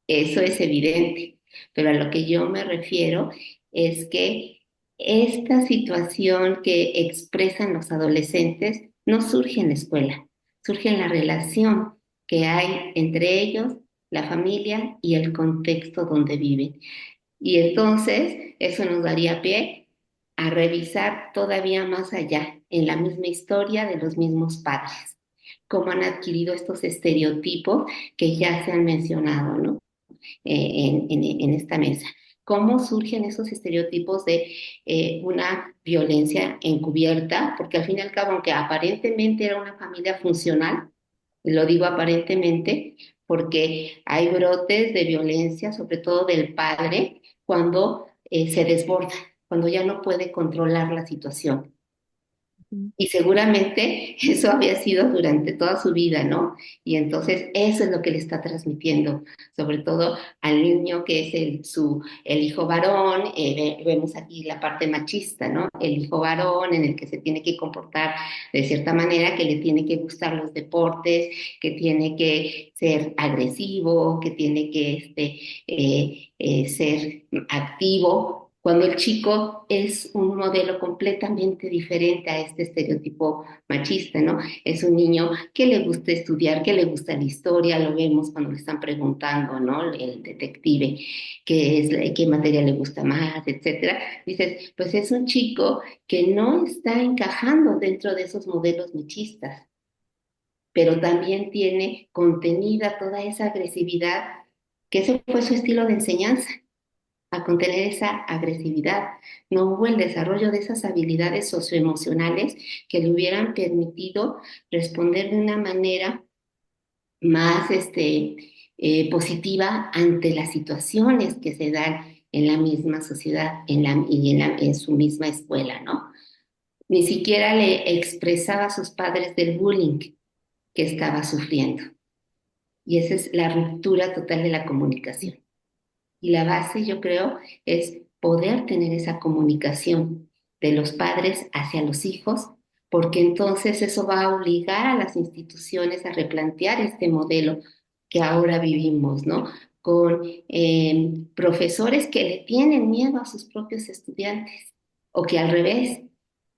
Eso es evidente, pero a lo que yo me refiero es que esta situación que expresan los adolescentes no surge en la escuela, surge en la relación que hay entre ellos, la familia y el contexto donde viven. Y entonces eso nos daría pie a revisar todavía más allá, en la misma historia de los mismos padres, cómo han adquirido estos estereotipos que ya se han mencionado, ¿no? En esta mesa. ¿Cómo surgen esos estereotipos de una violencia encubierta? Porque al fin y al cabo, aunque aparentemente era una familia funcional, lo digo aparentemente, porque hay brotes de violencia, sobre todo del padre, cuando se desborda, cuando ya no puede controlar la situación. Y seguramente eso había sido durante toda su vida, ¿no? Y entonces eso es lo que le está transmitiendo, sobre todo al niño que es el hijo varón, vemos aquí la parte machista, ¿no? El hijo varón en el que se tiene que comportar de cierta manera, que le tiene que gustar los deportes, que tiene que ser agresivo, que tiene que ser activo, cuando el chico es un modelo completamente diferente a este estereotipo machista, ¿no? Es un niño que le gusta estudiar, que le gusta la historia, lo vemos cuando le están preguntando, ¿no? El detective, qué materia le gusta más, etcétera. Dices, pues es un chico que no está encajando dentro de esos modelos machistas, pero también tiene contenida toda esa agresividad, que ese fue su estilo de enseñanza, a contener esa agresividad. No hubo el desarrollo de esas habilidades socioemocionales que le hubieran permitido responder de una manera más positiva ante las situaciones que se dan en la misma sociedad en su misma escuela, ¿no? Ni siquiera le expresaba a sus padres del bullying que estaba sufriendo. Y esa es la ruptura total de la comunicación. Y la base, yo creo, es poder tener esa comunicación de los padres hacia los hijos, porque entonces eso va a obligar a las instituciones a replantear este modelo que ahora vivimos, ¿no? Con profesores que le tienen miedo a sus propios estudiantes, o que al revés,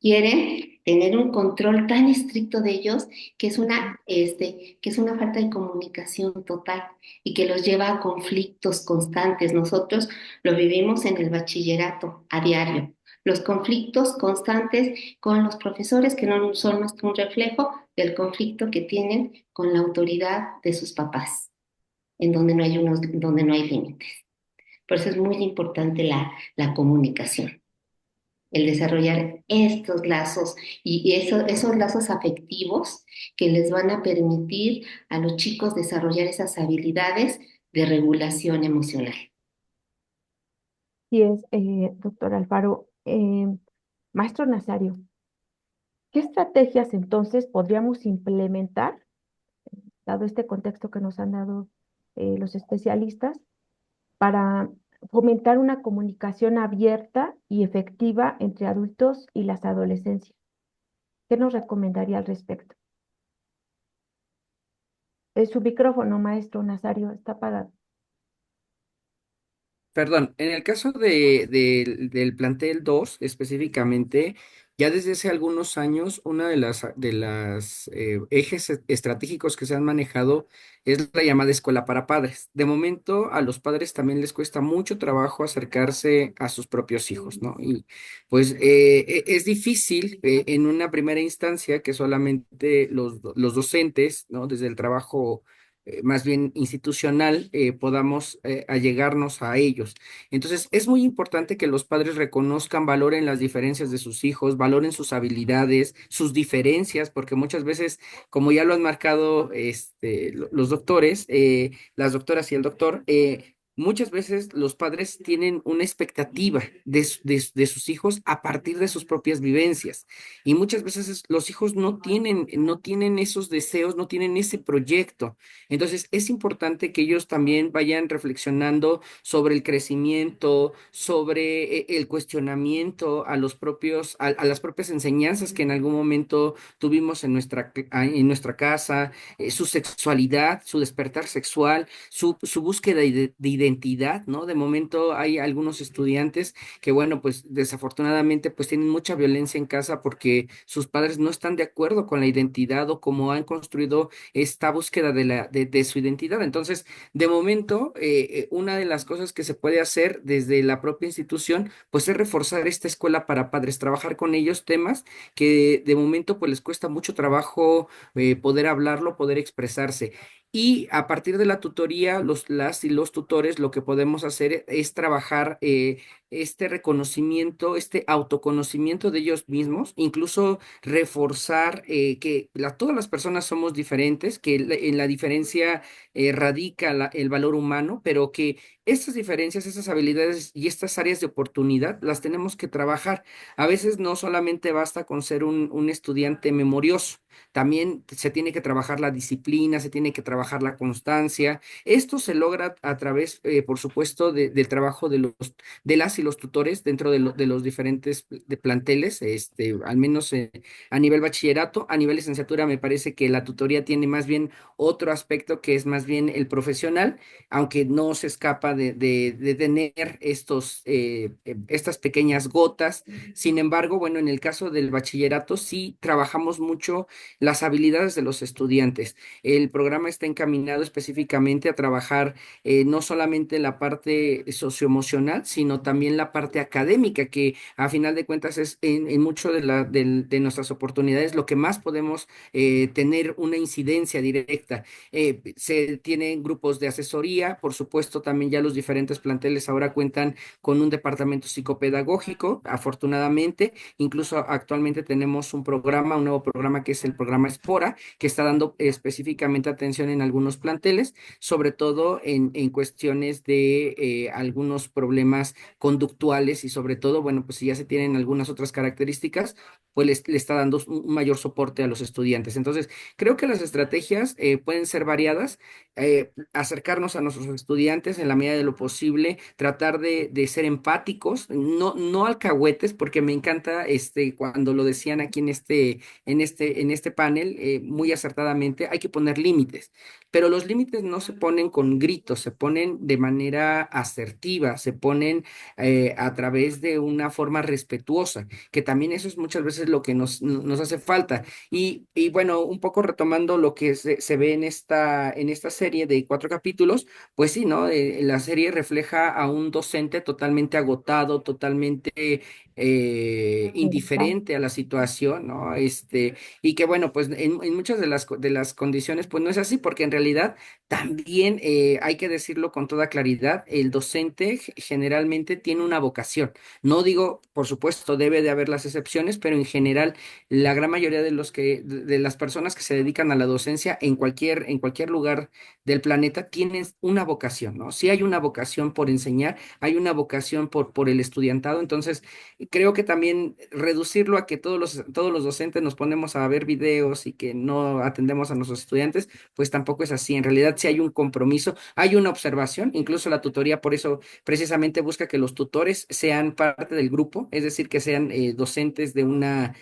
quieren tener un control tan estricto de ellos que es una falta de comunicación total y que los lleva a conflictos constantes. Nosotros lo vivimos en el bachillerato a diario. Los conflictos constantes con los profesores que no son más que un reflejo del conflicto que tienen con la autoridad de sus papás, en donde no hay límites. Por eso es muy importante la comunicación, el desarrollar estos lazos y esos lazos afectivos que les van a permitir a los chicos desarrollar esas habilidades de regulación emocional. Sí es, doctor Alfaro. Maestro Nazario, ¿qué estrategias entonces podríamos implementar, dado este contexto que nos han dado los especialistas, para fomentar una comunicación abierta y efectiva entre adultos y las adolescencias? ¿Qué nos recomendaría al respecto? Su micrófono, maestro Nazario, está apagado. Perdón, en el caso del plantel 2 específicamente, ya desde hace algunos años, una de las ejes estratégicos que se han manejado es la llamada escuela para padres. De momento, a los padres también les cuesta mucho trabajo acercarse a sus propios hijos, ¿no? Y pues es difícil en una primera instancia que solamente los docentes, ¿no? Desde el trabajo más bien institucional, podamos allegarnos a ellos. Entonces, es muy importante que los padres reconozcan, valoren las diferencias de sus hijos, valoren sus habilidades, sus diferencias, porque muchas veces, como ya lo han marcado los doctores, las doctoras y el doctor, muchas veces los padres tienen una expectativa de sus hijos a partir de sus propias vivencias. Y muchas veces los hijos no tienen esos deseos, no tienen ese proyecto. Entonces, es importante que ellos también vayan reflexionando sobre el crecimiento, sobre el cuestionamiento a las propias enseñanzas que en algún momento tuvimos en nuestra casa, su sexualidad, su despertar sexual, su búsqueda de identidad, ¿no? De momento hay algunos estudiantes que, bueno, pues desafortunadamente pues tienen mucha violencia en casa porque sus padres no están de acuerdo con la identidad o cómo han construido esta búsqueda de su identidad. Entonces, de momento, una de las cosas que se puede hacer desde la propia institución, pues es reforzar esta escuela para padres, trabajar con ellos temas que de momento pues les cuesta mucho trabajo poder hablarlo, poder expresarse. Y a partir de la tutoría, las y los tutores, lo que podemos hacer es trabajar este reconocimiento, este autoconocimiento de ellos mismos, incluso reforzar que todas las personas somos diferentes, que en la diferencia radica el valor humano, pero que estas diferencias, estas habilidades y estas áreas de oportunidad las tenemos que trabajar. A veces no solamente basta con ser un estudiante memorioso, también se tiene que trabajar la disciplina, se tiene que trabajar la constancia. Esto se logra a través, por supuesto, del trabajo de las y los tutores dentro de los diferentes planteles, al menos a nivel bachillerato. A nivel licenciatura me parece que la tutoría tiene más bien otro aspecto que es más bien el profesional, aunque no se escapa de tener estas pequeñas gotas. Sin embargo, bueno, en el caso del bachillerato sí trabajamos mucho las habilidades de los estudiantes. El programa está encaminado específicamente a trabajar no solamente la parte socioemocional, sino también la parte académica, que a final de cuentas es en mucho de nuestras oportunidades lo que más podemos tener una incidencia directa. Se tienen grupos de asesoría, por supuesto, también ya los diferentes planteles ahora cuentan con un departamento psicopedagógico, afortunadamente. Incluso actualmente tenemos un nuevo programa que es el programa Espora, que está dando específicamente atención en algunos planteles, sobre todo en cuestiones de algunos problemas conductuales y sobre todo, bueno, pues si ya se tienen algunas otras características, pues le está dando un mayor soporte a los estudiantes. Entonces, creo que las estrategias pueden ser variadas, acercarnos a nuestros estudiantes en la medida de lo posible, tratar de ser empáticos, no alcahuetes, porque me encanta cuando lo decían aquí en este panel, muy acertadamente, hay que poner límites, pero los límites no se ponen con gritos, se ponen de manera asertiva, se ponen a través de una forma respetuosa, que también eso es muchas veces lo que nos hace falta. Y bueno, un poco retomando lo que se ve en esta serie de 4 capítulos, pues sí, ¿no? La serie refleja a un docente totalmente agotado, totalmente indiferente a la situación, ¿no? Y que bueno, pues en muchas de las condiciones, pues no es así, porque en realidad también hay que decirlo con toda claridad, el docente generalmente tiene una vocación. No digo, por supuesto, debe de haber las excepciones, pero en general la gran mayoría de las personas que se dedican a la docencia en cualquier lugar del planeta tienen una vocación, ¿no? Si hay una vocación por enseñar, hay una vocación por el estudiantado. Entonces creo que también reducirlo a que todos los docentes nos ponemos a ver videos y que no atendemos a nuestros estudiantes, pues tampoco es así. En realidad sí hay un compromiso, hay una observación, incluso la tutoría por eso precisamente busca que los tutores sean parte del grupo, es decir, que sean docentes de una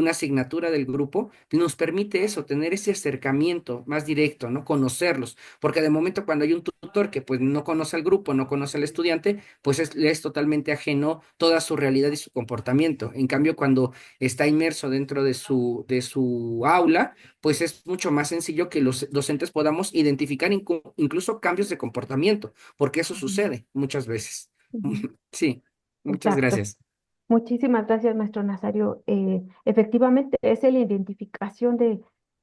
asignatura del grupo. Nos permite eso, tener ese acercamiento más directo, ¿no? Conocerlos, porque de momento cuando hay un tutor que pues no conoce al grupo, no conoce al estudiante, pues le es totalmente ajeno toda su realidad y su comportamiento. En cambio, cuando está inmerso dentro de su aula, pues es mucho más sencillo que los docentes podamos identificar incluso cambios de comportamiento, porque eso sucede muchas veces. Ujú. Sí, muchas Exacto. gracias. Muchísimas gracias, maestro Nazario. Efectivamente, es la identificación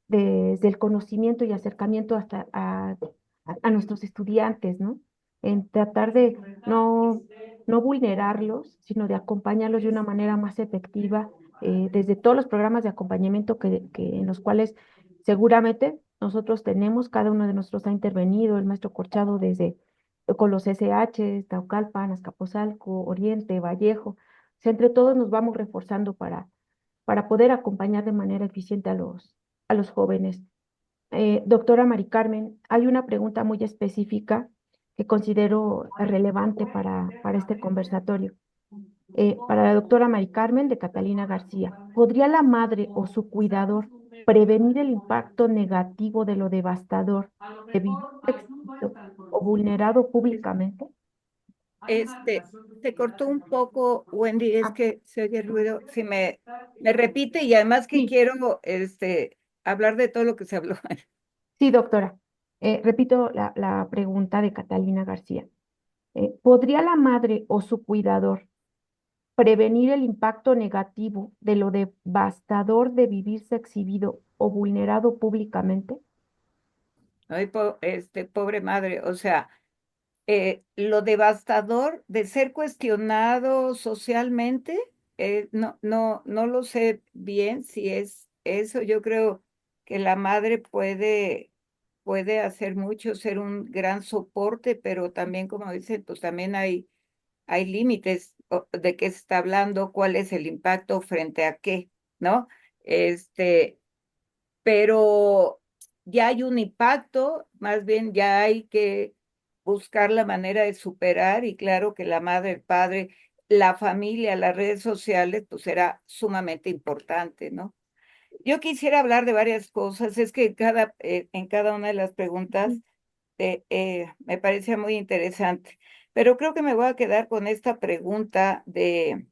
del conocimiento y acercamiento hasta a nuestros estudiantes, ¿no? En tratar de no vulnerarlos, sino de acompañarlos de una manera más efectiva, desde todos los programas de acompañamiento en los cuales seguramente nosotros tenemos, cada uno de nosotros ha intervenido, el maestro Corchado desde con los SH, Naucalpan, Azcapotzalco, Oriente, Vallejo. O sea, entre todos nos vamos reforzando para poder acompañar de manera eficiente a los jóvenes. Doctora Mari Carmen, hay una pregunta muy específica que considero relevante para este conversatorio. Para la doctora Mari Carmen de Catalina García, ¿podría la madre o su cuidador prevenir el impacto negativo de lo devastador de vivir expuesto o vulnerado públicamente? Se cortó un poco, Wendy, es Ah, que se oye el ruido. Si me repite, y además que sí, quiero hablar de todo lo que se habló. sí, doctora. Repito la pregunta de Catalina García. ¿Podría la madre o su cuidador prevenir el impacto negativo de lo devastador de vivirse exhibido o vulnerado públicamente? Ay, pobre madre, o sea, lo devastador de ser cuestionado socialmente, no lo sé bien si es eso. Yo creo que la madre puede hacer mucho, ser un gran soporte, pero también, como dicen, pues también hay límites de qué se está hablando, cuál es el impacto frente a qué, ¿no? Este, pero ya hay un impacto, más bien ya hay que buscar la manera de superar, y claro que la madre, el padre, la familia, las redes sociales, pues será sumamente importante, ¿no? Yo quisiera hablar de varias cosas, es que en cada una de las preguntas me parecía muy interesante, pero creo que me voy a quedar con esta pregunta de,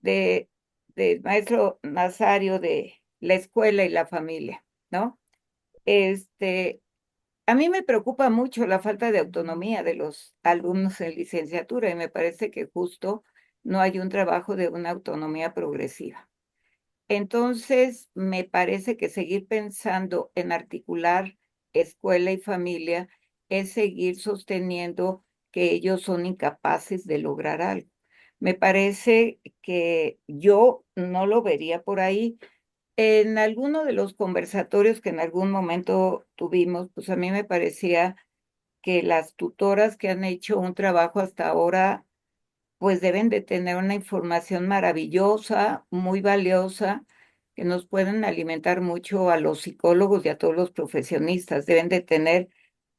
del maestro Nazario de la escuela y la familia, ¿no? Este, a mí me preocupa mucho la falta de autonomía de los alumnos en licenciatura, y me parece que justo no hay un trabajo de una autonomía progresiva. Entonces, me parece que seguir pensando en articular escuela y familia es seguir sosteniendo que ellos son incapaces de lograr algo. Me parece que yo no lo vería por ahí. En alguno de los conversatorios que en algún momento tuvimos, pues a mí me parecía que las tutoras que han hecho un trabajo hasta ahora, pues deben de tener una información maravillosa, muy valiosa, que nos pueden alimentar mucho a los psicólogos y a todos los profesionistas. Deben de tener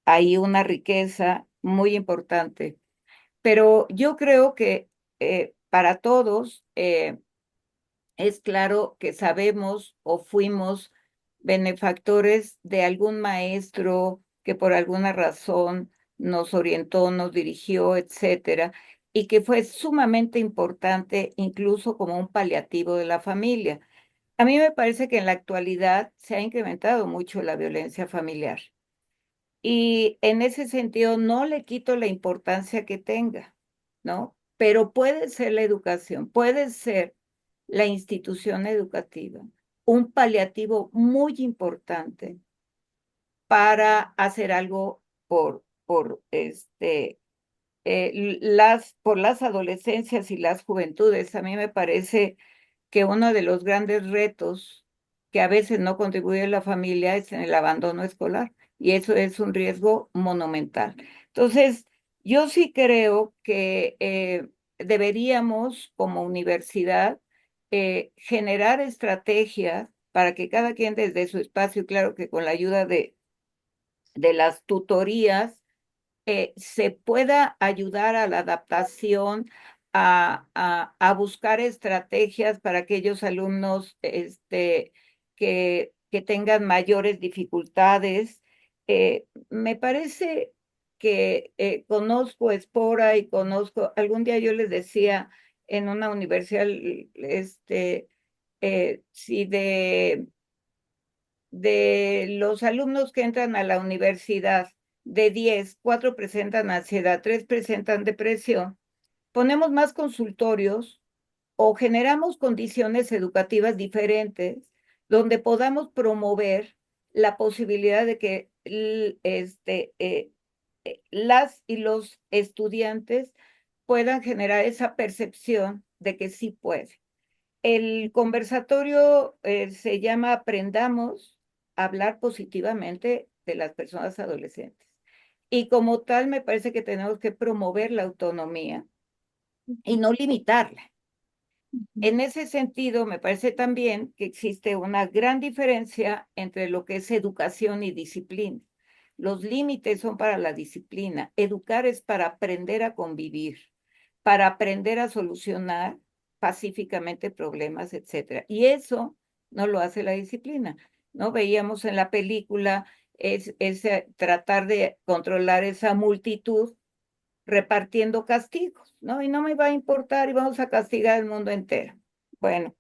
ahí una riqueza muy importante. Pero yo creo que para todos, es claro que sabemos o fuimos benefactores de algún maestro que por alguna razón nos orientó, nos dirigió, etcétera, y que fue sumamente importante, incluso como un paliativo de la familia. A mí me parece que en la actualidad se ha incrementado mucho la violencia familiar, y en ese sentido no le quito la importancia que tenga, ¿no? Pero puede ser la educación, puede ser la institución educativa un paliativo muy importante para hacer algo por las adolescencias y las juventudes. A mí me parece que uno de los grandes retos que a veces no contribuye la familia es en el abandono escolar, y eso es un riesgo monumental. Entonces, yo sí creo que deberíamos, como universidad, generar estrategias para que cada quien desde su espacio, claro que con la ayuda de las tutorías, se pueda ayudar a la adaptación, a buscar estrategias para aquellos alumnos que tengan mayores dificultades. Me parece que conozco Espora y algún día yo les decía en una universidad, si de los alumnos que entran a la universidad, de 10, 4 presentan ansiedad, 3 presentan depresión, ponemos más consultorios o generamos condiciones educativas diferentes donde podamos promover la posibilidad de que las y los estudiantes puedan generar esa percepción de que sí puede. El conversatorio se llama Aprendamos a hablar positivamente de las personas adolescentes. Y como tal, me parece que tenemos que promover la autonomía y no limitarla. En ese sentido, me parece también que existe una gran diferencia entre lo que es educación y disciplina. Los límites son para la disciplina. Educar es para aprender a convivir, para aprender a solucionar pacíficamente problemas, etcétera. Y eso no lo hace la disciplina. ¿No? Veíamos en la película tratar de controlar esa multitud repartiendo castigos, ¿no? Y no me va a importar y vamos a castigar al mundo entero. Bueno,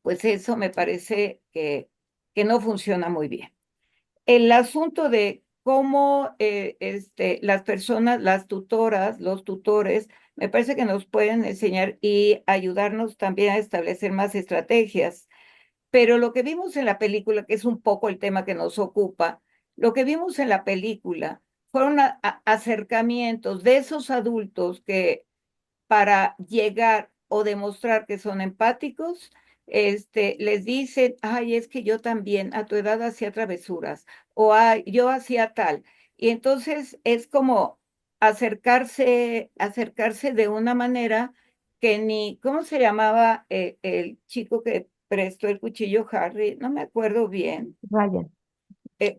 pues eso me parece que no funciona muy bien. El asunto de cómo las personas, las tutoras, los tutores, me parece que nos pueden enseñar y ayudarnos también a establecer más estrategias. Pero lo que vimos en la película, que es un poco el tema que nos ocupa, lo que vimos en la película fueron acercamientos de esos adultos que para llegar o demostrar que son empáticos, les dicen, ay, es que yo también a tu edad hacía travesuras, o ay, yo hacía tal. Y entonces es como acercarse de una manera que ni, ¿cómo se llamaba el chico que prestó el cuchillo Harry? No me acuerdo bien. Ryan,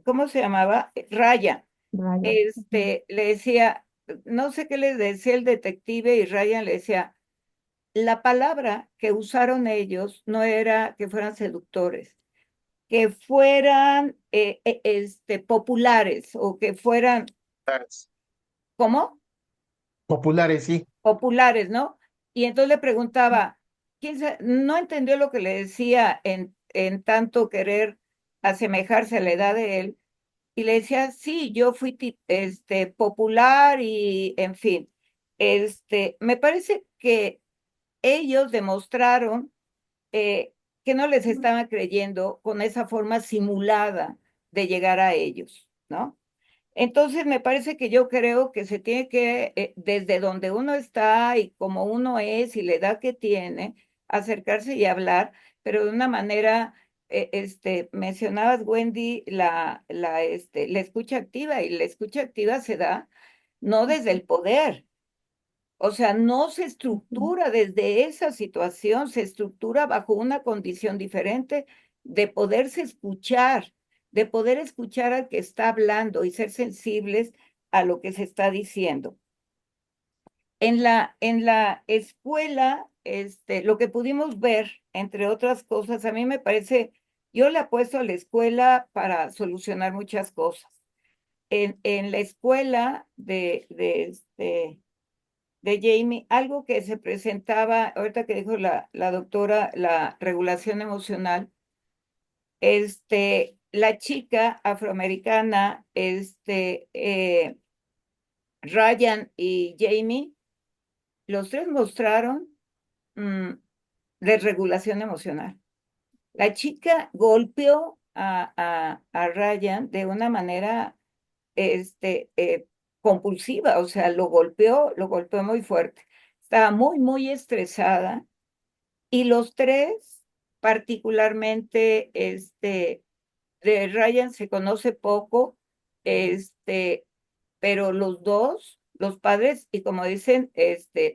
¿Cómo se llamaba? Ryan. Ryan. Ujú. Le decía, no sé qué le decía el detective y Ryan le decía, la palabra que usaron ellos no era que fueran seductores, que fueran populares o que fueran, ¿cómo? Populares, sí. Populares, ¿no? Y entonces le preguntaba, no entendió lo que le decía en tanto querer asemejarse a la edad de él, y le decía, sí, yo fui popular y, en fin, me parece que ellos demostraron que no les estaban creyendo con esa forma simulada de llegar a ellos, ¿no? Entonces, me parece que yo creo que se tiene que, desde donde uno está y como uno es y la edad que tiene, acercarse y hablar, pero de una manera, mencionabas, Wendy, la escucha activa, y la escucha activa se da no desde el poder, o sea, no se estructura desde esa situación, se estructura bajo una condición diferente de poderse escuchar, de poder escuchar al que está hablando y ser sensibles a lo que se está diciendo. En la escuela, lo que pudimos ver, entre otras cosas, a mí me parece, yo le apuesto a la escuela para solucionar muchas cosas. En la escuela de Jamie, algo que se presentaba, ahorita que dijo la doctora, la regulación emocional, la chica afroamericana, Ryan y Jamie, los tres mostraron mm, desregulación emocional. La chica golpeó a Ryan de una manera este, eh, compulsiva, o sea, lo golpeó muy fuerte. Estaba muy, muy estresada y los tres, particularmente, de Ryan se conoce poco, pero los dos, los padres, y como dicen,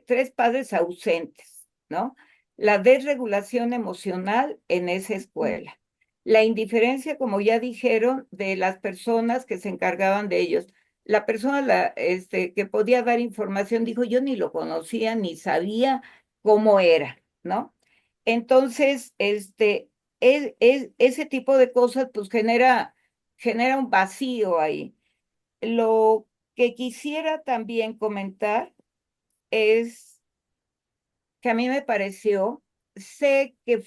tres padres ausentes, ¿no? La desregulación emocional en esa escuela. La indiferencia, como ya dijeron, de las personas que se encargaban de ellos. La persona que podía dar información dijo, yo ni lo conocía, ni sabía cómo era, ¿no? Entonces, ese tipo de cosas, pues genera un vacío ahí. Lo que quisiera también comentar es que a mí me pareció, sé que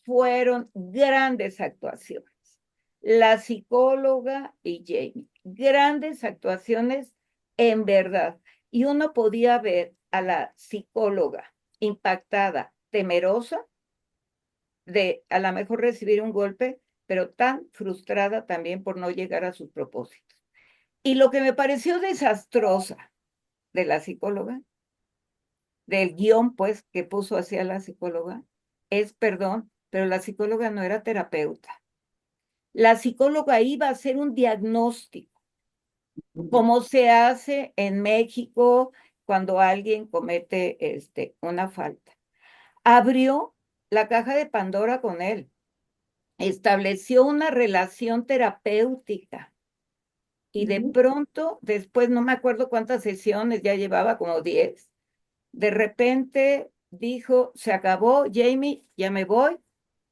fueron grandes actuaciones. La psicóloga y Jamie, grandes actuaciones en verdad. Y uno podía ver a la psicóloga impactada, temerosa de a lo mejor recibir un golpe, pero tan frustrada también por no llegar a sus propósitos. Y lo que me pareció desastrosa de la psicóloga, del guión, pues, que puso hacia la psicóloga, es, perdón, pero la psicóloga no era terapeuta. La psicóloga iba a hacer un diagnóstico como se hace en México cuando alguien comete una falta. Abrió la caja de Pandora con él, estableció una relación terapéutica y de pronto, después no me acuerdo cuántas sesiones, ya llevaba como 10, de repente dijo, se acabó, Jamie, ya me voy,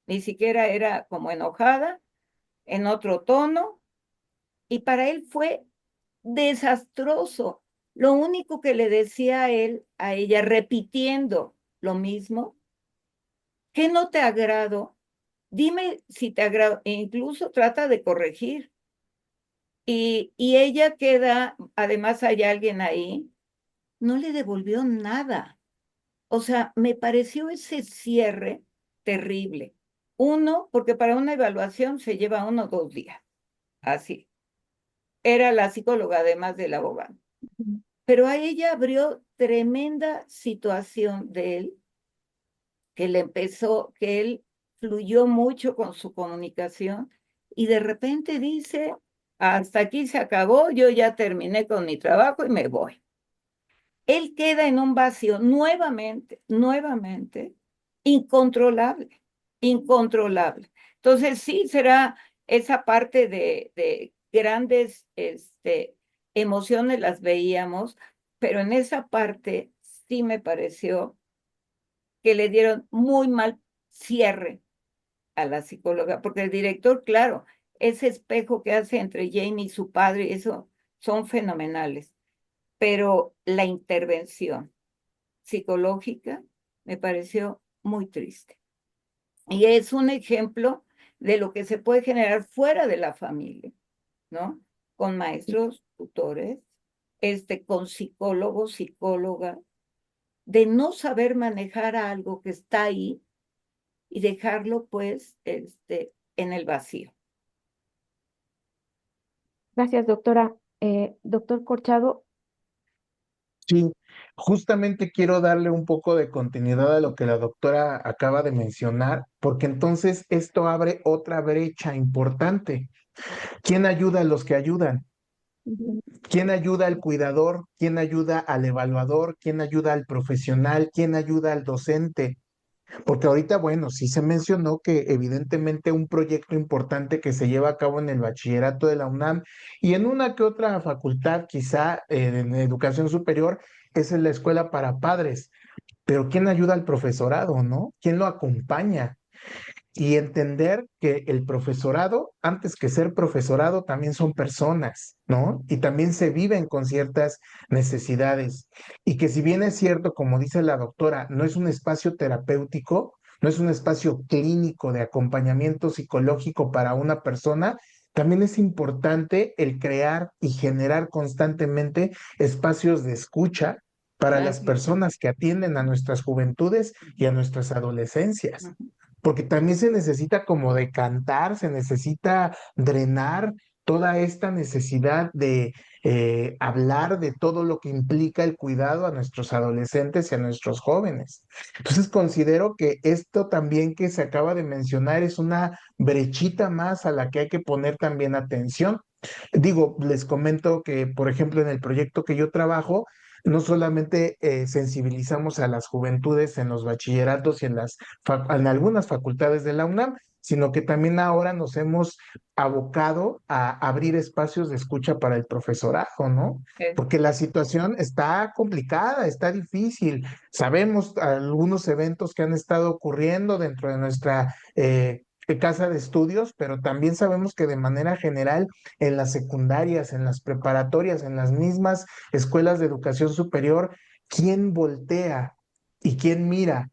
ni siquiera era como enojada, en otro tono, y para él fue desastroso. Lo único que le decía a él, a ella, repitiendo lo mismo, ¿qué no te agrado? Dime si te agrado, e incluso trata de corregir. Y ella queda, además hay alguien ahí, no le devolvió nada. O sea, me pareció ese cierre terrible. Uno, porque para una evaluación se lleva 1 o 2 días, así. Era la psicóloga además del abogado. Pero a ella abrió tremenda situación de él, que él fluyó mucho con su comunicación y de repente dice, hasta aquí se acabó, yo ya terminé con mi trabajo y me voy. Él queda en un vacío nuevamente, incontrolable, incontrolable. Entonces sí será esa parte de grandes emociones las veíamos, pero en esa parte sí me pareció que le dieron muy mal cierre a la psicóloga, porque el director, claro, ese espejo que hace entre Jamie y su padre, eso son fenomenales, pero la intervención psicológica me pareció muy triste. Y es un ejemplo de lo que se puede generar fuera de la familia, ¿no? Con maestros, tutores, con psicólogos, psicólogas, de no saber manejar algo que está ahí y dejarlo, pues, en el vacío. Gracias, doctora. Doctor Corchado, Sí, justamente quiero darle un poco de continuidad a lo que la doctora acaba de mencionar, porque entonces esto abre otra brecha importante. ¿Quién ayuda a los que ayudan? ¿Quién ayuda al cuidador? ¿Quién ayuda al evaluador? ¿Quién ayuda al profesional? ¿Quién ayuda al docente? Porque ahorita, bueno, sí se mencionó que evidentemente un proyecto importante que se lleva a cabo en el bachillerato de la UNAM y en una que otra facultad, quizá en educación superior, es en la escuela para padres. Pero ¿quién ayuda al profesorado, no? ¿Quién lo acompaña? Y entender que el profesorado, antes que ser profesorado, también son personas, ¿no? Y también se viven con ciertas necesidades. Y que si bien es cierto, como dice la doctora, no es un espacio terapéutico, no es un espacio clínico de acompañamiento psicológico para una persona, también es importante el crear y generar constantemente espacios de escucha para las personas que atienden a nuestras juventudes y a nuestras adolescencias, porque también se necesita como decantar, se necesita drenar toda esta necesidad de hablar de todo lo que implica el cuidado a nuestros adolescentes y a nuestros jóvenes. Entonces considero que esto también que se acaba de mencionar es una brechita más a la que hay que poner también atención. Digo, les comento que, por ejemplo, en el proyecto que yo trabajo, no solamente sensibilizamos a las juventudes en los bachilleratos y en algunas facultades de la UNAM, sino que también ahora nos hemos abocado a abrir espacios de escucha para el profesorado, ¿no? Porque la situación está complicada, está difícil. Sabemos algunos eventos que han estado ocurriendo dentro de nuestra casa de estudios, pero también sabemos que de manera general en las secundarias, en las preparatorias, en las mismas escuelas de educación superior, ¿quién voltea y quién mira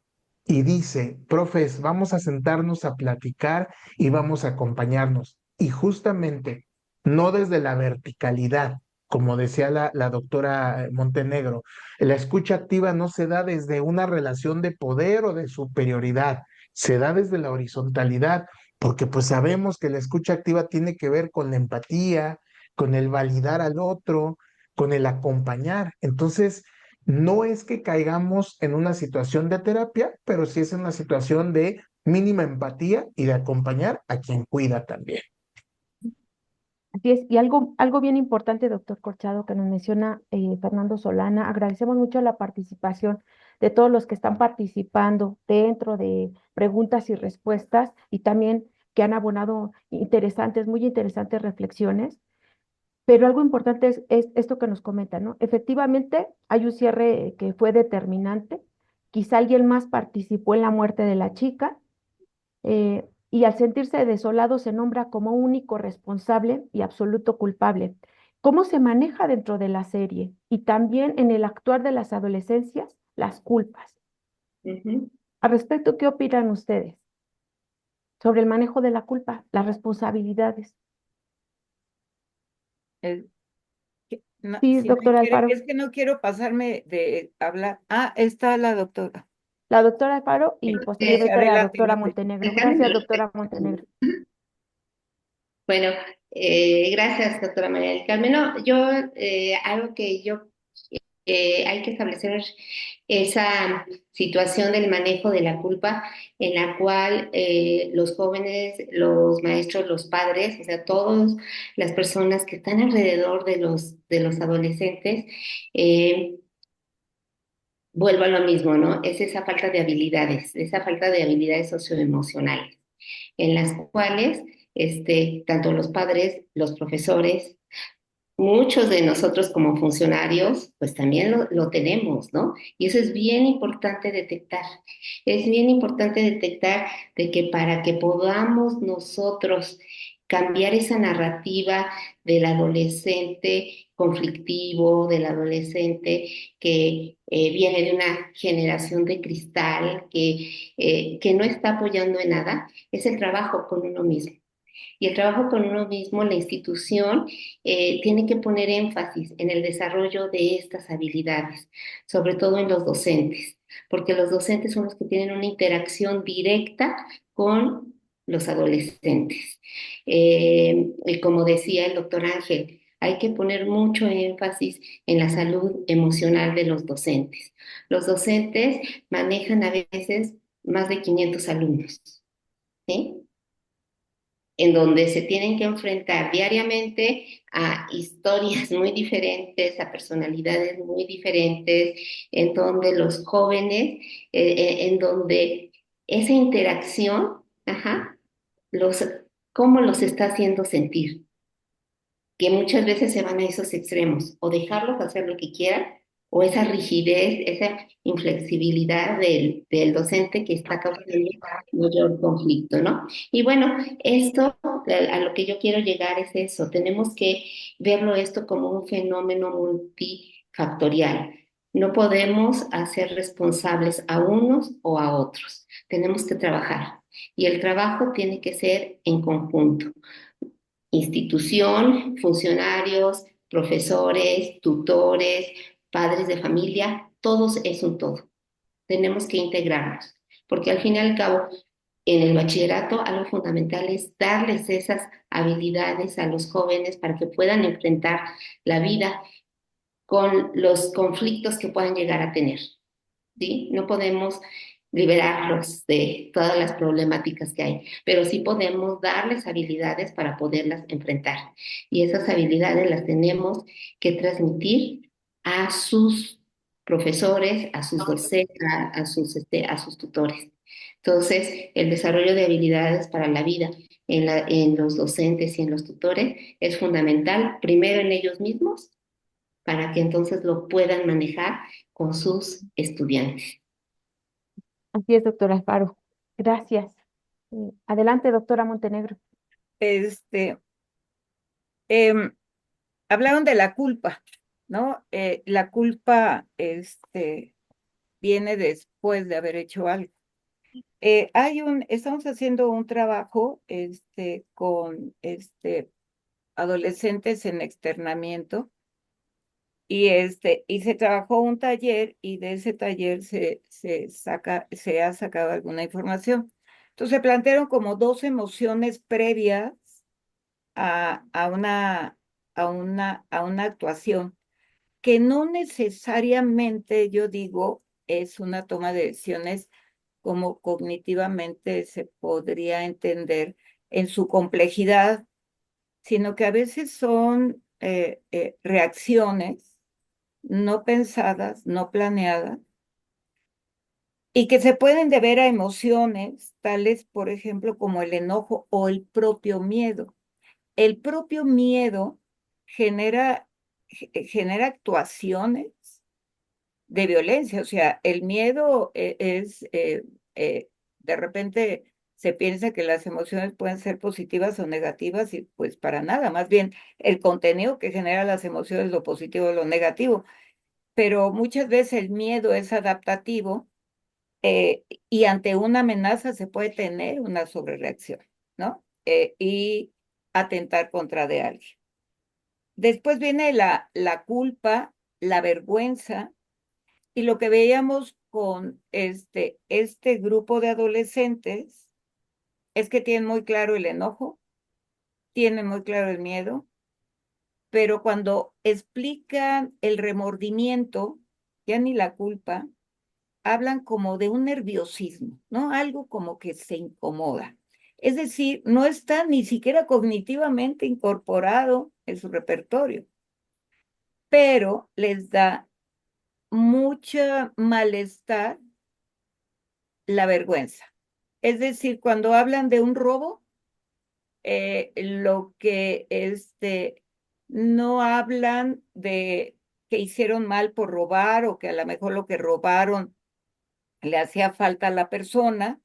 y dice, profes, vamos a sentarnos a platicar y vamos a acompañarnos? Y justamente, no desde la verticalidad, como decía la doctora Montenegro, la escucha activa no se da desde una relación de poder o de superioridad, se da desde la horizontalidad, porque pues sabemos que la escucha activa tiene que ver con la empatía, con el validar al otro, con el acompañar. Entonces, no es que caigamos en una situación de terapia, pero sí es una situación de mínima empatía y de acompañar a quien cuida también. Así es, y algo bien importante, doctor Corchado, que nos menciona Fernando Solana, agradecemos mucho la participación de todos los que están participando dentro de preguntas y respuestas y también que han abonado muy interesantes reflexiones. Pero algo importante es esto que nos comentan, ¿no? Efectivamente, hay un cierre que fue determinante. Quizá alguien más participó en la muerte de la chica, y al sentirse desolado se nombra como único responsable y absoluto culpable. ¿Cómo se maneja dentro de la serie? Y también en el actuar de las adolescencias, las culpas. Ujú. Al respecto, ¿qué opinan ustedes sobre el manejo de la culpa, las responsabilidades? Eh, no, Sí, si me doctora quiere, Alfaro. es que no quiero pasarme de hablar. Ah, está la doctora. La doctora Alfaro y Sí, posteriormente la adelante, doctora adelante. Montenegro. Gracias, doctora Montenegro. Bueno, gracias, doctora María del Carmen. No, yo, algo que yo hay que establecer esa situación del manejo de la culpa en la cual los jóvenes, los maestros, los padres, o sea, todas las personas que están alrededor de los adolescentes, eh, vuelvo a lo mismo, ¿no? Es esa falta de habilidades socioemocionales, en las cuales tanto los padres, los profesores, muchos de nosotros como funcionarios, pues también lo tenemos, ¿no? Y eso es bien importante detectar. Es bien importante detectar de que para que podamos nosotros cambiar esa narrativa del adolescente conflictivo, del adolescente que viene de una generación de cristal, que no está apoyando en nada, es el trabajo con uno mismo. Y el trabajo con uno mismo, la institución, tiene que poner énfasis en el desarrollo de estas habilidades, sobre todo en los docentes, porque los docentes son los que tienen una interacción directa con los adolescentes. Y como decía el doctor Ángel, hay que poner mucho énfasis en la salud emocional de los docentes. Los docentes manejan a veces más de 500 alumnos, ¿sí? En donde se tienen que enfrentar diariamente a historias muy diferentes, a personalidades muy diferentes, en donde los jóvenes, en donde esa interacción, ajá, los, cómo los está haciendo sentir, que muchas veces se van a esos extremos, o dejarlos hacer lo que quieran, o esa rigidez, esa inflexibilidad del docente que está causando mayor conflicto, ¿no? Y bueno, esto, a lo que yo quiero llegar es eso, tenemos que verlo esto como un fenómeno multifactorial. No podemos hacer responsables a unos o a otros, tenemos que trabajar. Y el trabajo tiene que ser en conjunto. Institución, funcionarios, profesores, tutores, padres de familia, todos es un todo. Tenemos que integrarnos, porque al fin y al cabo, en el bachillerato, algo fundamental es darles esas habilidades a los jóvenes para que puedan enfrentar la vida con los conflictos que puedan llegar a tener, ¿sí? No podemos liberarlos de todas las problemáticas que hay, pero sí podemos darles habilidades para poderlas enfrentar. Y esas habilidades las tenemos que transmitir a sus profesores, a sus docentes, a sus tutores. Entonces, el desarrollo de habilidades para la vida en los docentes y en los tutores es fundamental, primero en ellos mismos, para que entonces lo puedan manejar con sus estudiantes. Así es, doctora Alfaro. Gracias. Adelante, doctora Montenegro. Este, em, hablaron de la culpa, ¿no? La culpa, viene después de haber hecho algo. Estamos haciendo un trabajo, con, adolescentes en externamiento y se trabajó un taller y de ese taller se ha sacado alguna información. Entonces se plantearon como dos emociones previas a una actuación que no necesariamente, yo digo, es una toma de decisiones como cognitivamente se podría entender en su complejidad sino que a veces son reacciones no pensadas, no planeadas, y que se pueden deber a emociones tales, por ejemplo, como el enojo o el propio miedo. El propio miedo genera actuaciones de violencia, o sea, el miedo de repente se piensa que las emociones pueden ser positivas o negativas y pues para nada, más bien el contenido que genera las emociones, lo positivo o lo negativo, pero muchas veces el miedo es adaptativo y ante una amenaza se puede tener una sobrereacción, ¿no? Y atentar contra de alguien. Después viene la culpa, la vergüenza, y lo que veíamos con este grupo de adolescentes es que tienen muy claro el enojo, tienen muy claro el miedo, pero cuando explican el remordimiento, ya ni la culpa, hablan como de un nerviosismo, ¿no? Algo como que se incomoda. Es decir, no está ni siquiera cognitivamente incorporado en su repertorio, pero les da mucho malestar la vergüenza. Es decir, cuando hablan de un robo, lo que no hablan de que hicieron mal por robar o que a lo mejor lo que robaron le hacía falta a la persona,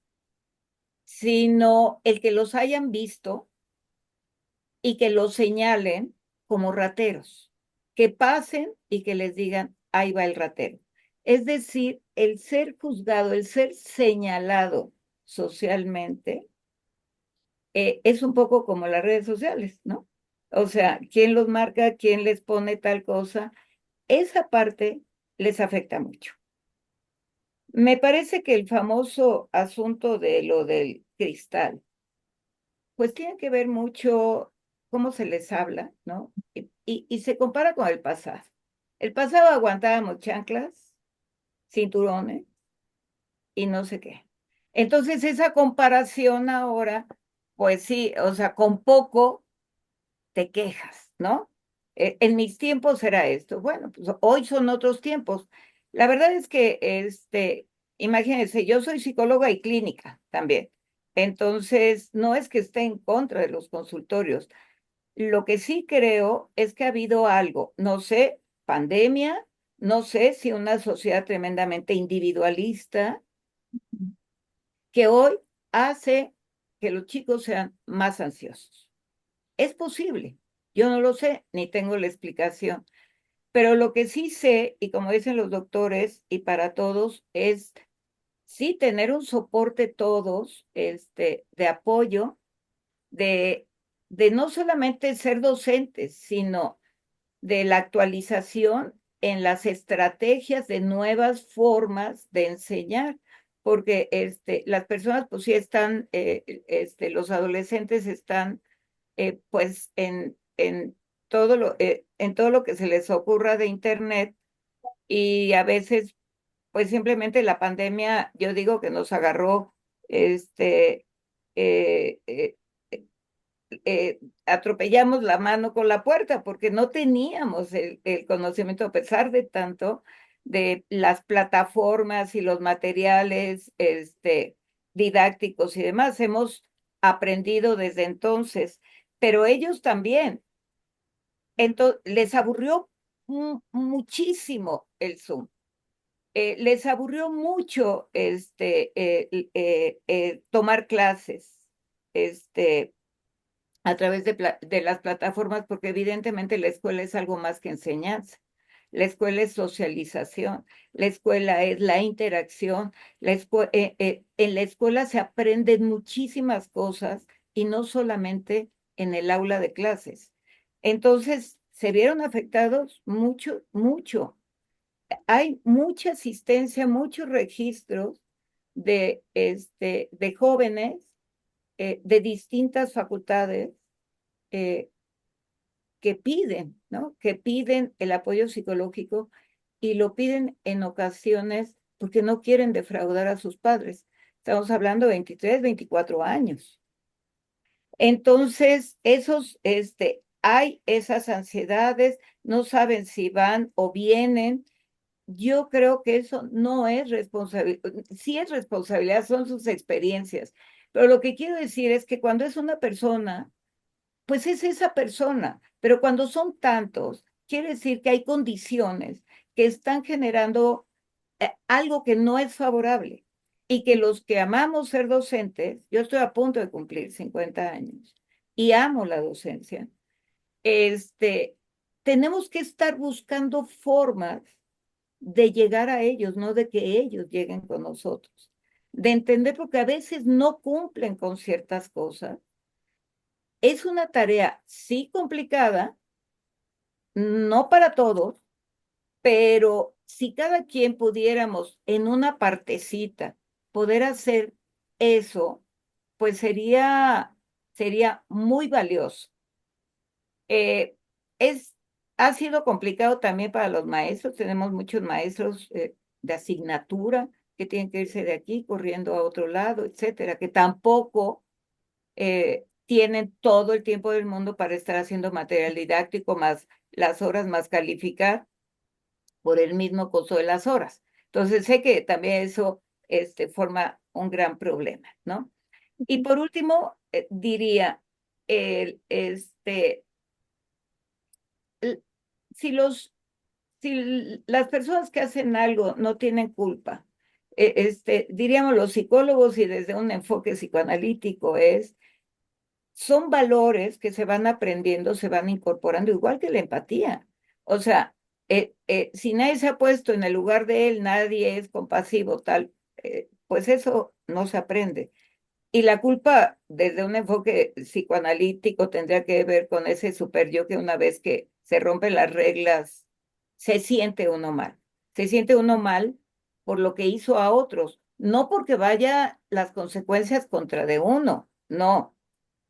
sino el que los hayan visto y que los señalen como rateros, que pasen y que les digan, ahí va el ratero. Es decir, el ser juzgado, el ser señalado socialmente, es un poco como las redes sociales, ¿no? O sea, ¿quién los marca? ¿Quién les pone tal cosa? Esa parte les afecta mucho. Me parece que el famoso asunto de lo del cristal, pues tiene que ver mucho cómo se les habla, ¿no? Y se compara con el pasado. El pasado aguantábamos chanclas, cinturones y no sé qué. Entonces esa comparación ahora, pues sí, o sea, con poco te quejas, ¿no? En mis tiempos era esto. Bueno, pues hoy son otros tiempos. La verdad es que, imagínense, yo soy psicóloga y clínica también. Entonces, no es que esté en contra de los consultorios. Lo que sí creo es que ha habido algo, no sé, pandemia, no sé si una sociedad tremendamente individualista que hoy hace que los chicos sean más ansiosos. Es posible, yo no lo sé, ni tengo la explicación, pero lo que sí sé, y como dicen los doctores, y para todos, es sí tener un soporte todos, de apoyo, de, de no solamente ser docentes, sino de la actualización en las estrategias de nuevas formas de enseñar, porque las personas pues sí están, los adolescentes están pues en todo lo que se les ocurra de internet y a veces pues simplemente la pandemia, yo digo que nos agarró eh, eh, atropellamos la mano con la puerta porque no teníamos el conocimiento, a pesar de tanto, de las plataformas y los materiales didácticos y demás. Hemos aprendido desde entonces, pero ellos también. Entonces, les aburrió muchísimo el Zoom. Les aburrió mucho tomar clases. A través de las plataformas, porque evidentemente la escuela es algo más que enseñanza. La escuela es socialización, la escuela es la interacción, en la escuela se aprenden muchísimas cosas y no solamente en el aula de clases. Entonces, se vieron afectados mucho, mucho. Hay mucha asistencia, muchos registros de jóvenes de distintas facultades eh, que piden, ¿no? Que piden el apoyo psicológico y lo piden en ocasiones porque no quieren defraudar a sus padres. Estamos hablando de 23, 24 años. Entonces, hay esas ansiedades, no saben si van o vienen. Yo creo que eso no es responsabilidad, sí es responsabilidad, son sus experiencias. Pero lo que quiero decir es que cuando es una persona, pues es esa persona. Pero cuando son tantos, quiere decir que hay condiciones que están generando algo que no es favorable y que los que amamos ser docentes, yo estoy a punto de cumplir 50 años y amo la docencia, este, tenemos que estar buscando formas de llegar a ellos, no de que ellos lleguen con nosotros, de entender porque a veces no cumplen con ciertas cosas. Es una tarea sí complicada, no para todos, pero si cada quien pudiéramos en una partecita poder hacer eso, pues sería muy valioso. Eh, es, ha sido complicado también para los maestros. Tenemos muchos maestros de asignatura que tienen que irse de aquí corriendo a otro lado, etcétera, que tampoco tienen todo el tiempo del mundo para estar haciendo material didáctico más las horas más calificar por el mismo costo de las horas. Entonces sé que también eso forma un gran problema, ¿no? Y por último, diría, el, este, l- si las personas que hacen algo no tienen culpa, diríamos los psicólogos y desde un enfoque psicoanalítico son valores que se van aprendiendo, se van incorporando, igual que la empatía. O sea, si nadie se ha puesto en el lugar de él, nadie es compasivo, tal, pues eso no se aprende. Y la culpa, desde un enfoque psicoanalítico, tendría que ver con ese super yo que una vez que se rompen las reglas, se siente uno mal. Se siente uno mal por lo que hizo a otros, no porque vaya las consecuencias contra de uno, no,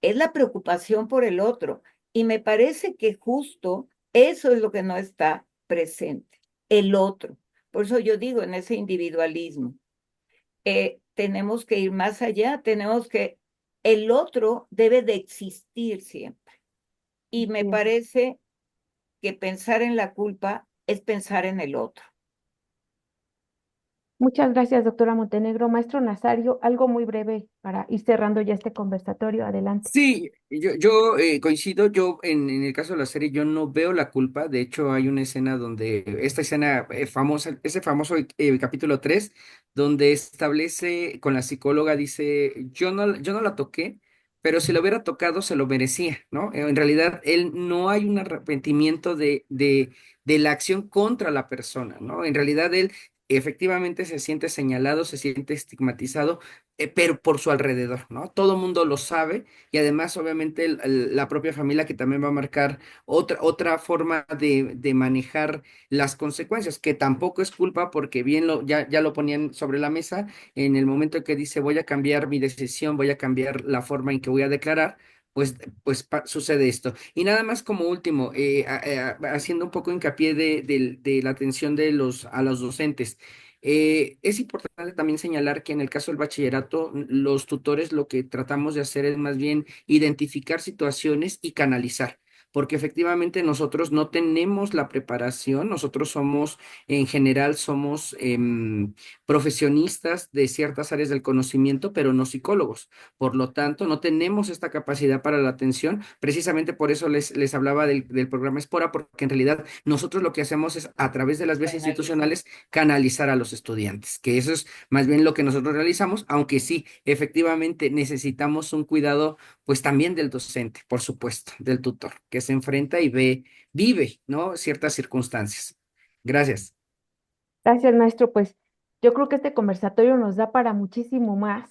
es la preocupación por el otro. Y me parece que justo eso es lo que no está presente, el otro. Por eso yo digo en ese individualismo tenemos que ir más allá, el otro debe de existir siempre. Y me Bien. parece que pensar en la culpa es pensar en el otro. Muchas gracias, doctora Montenegro. Maestro Nazario, algo muy breve para ir cerrando ya este conversatorio. Adelante. Sí, yo coincido, yo en el caso de la serie yo no veo la culpa, de hecho hay una escena donde, esta escena famosa, ese famoso capítulo 3 donde establece con la psicóloga, dice, yo no la toqué, pero si lo hubiera tocado se lo merecía, ¿no? En realidad él no hay un arrepentimiento de la acción contra la persona, ¿no? En realidad él efectivamente se siente señalado, se siente estigmatizado, pero por su alrededor, ¿no? Todo el mundo lo sabe y además obviamente la propia familia que también va a marcar otra forma de manejar las consecuencias, que tampoco es culpa porque bien ya lo ponían sobre la mesa en el momento que dice voy a cambiar mi decisión, voy a cambiar la forma en que voy a declarar. Pues sucede esto. Y nada más como último, haciendo un poco hincapié de la atención a los docentes. Es importante también señalar que en el caso del bachillerato, los tutores lo que tratamos de hacer es más bien identificar situaciones y canalizar, porque efectivamente nosotros no tenemos la preparación, nosotros somos, en general, somos profesionistas de ciertas áreas del conocimiento, pero no psicólogos. Por lo tanto, no tenemos esta capacidad para la atención. Precisamente por eso les hablaba del programa Espora, porque en realidad nosotros lo que hacemos es a través de las vías institucionales canalizar a los estudiantes, que eso es más bien lo que nosotros realizamos, aunque sí, efectivamente necesitamos un cuidado, pues también del docente, por supuesto, del tutor, que se enfrenta y vive, ¿no? Ciertas circunstancias. Gracias. Gracias, maestro. Pues yo creo que este conversatorio nos da para muchísimo más.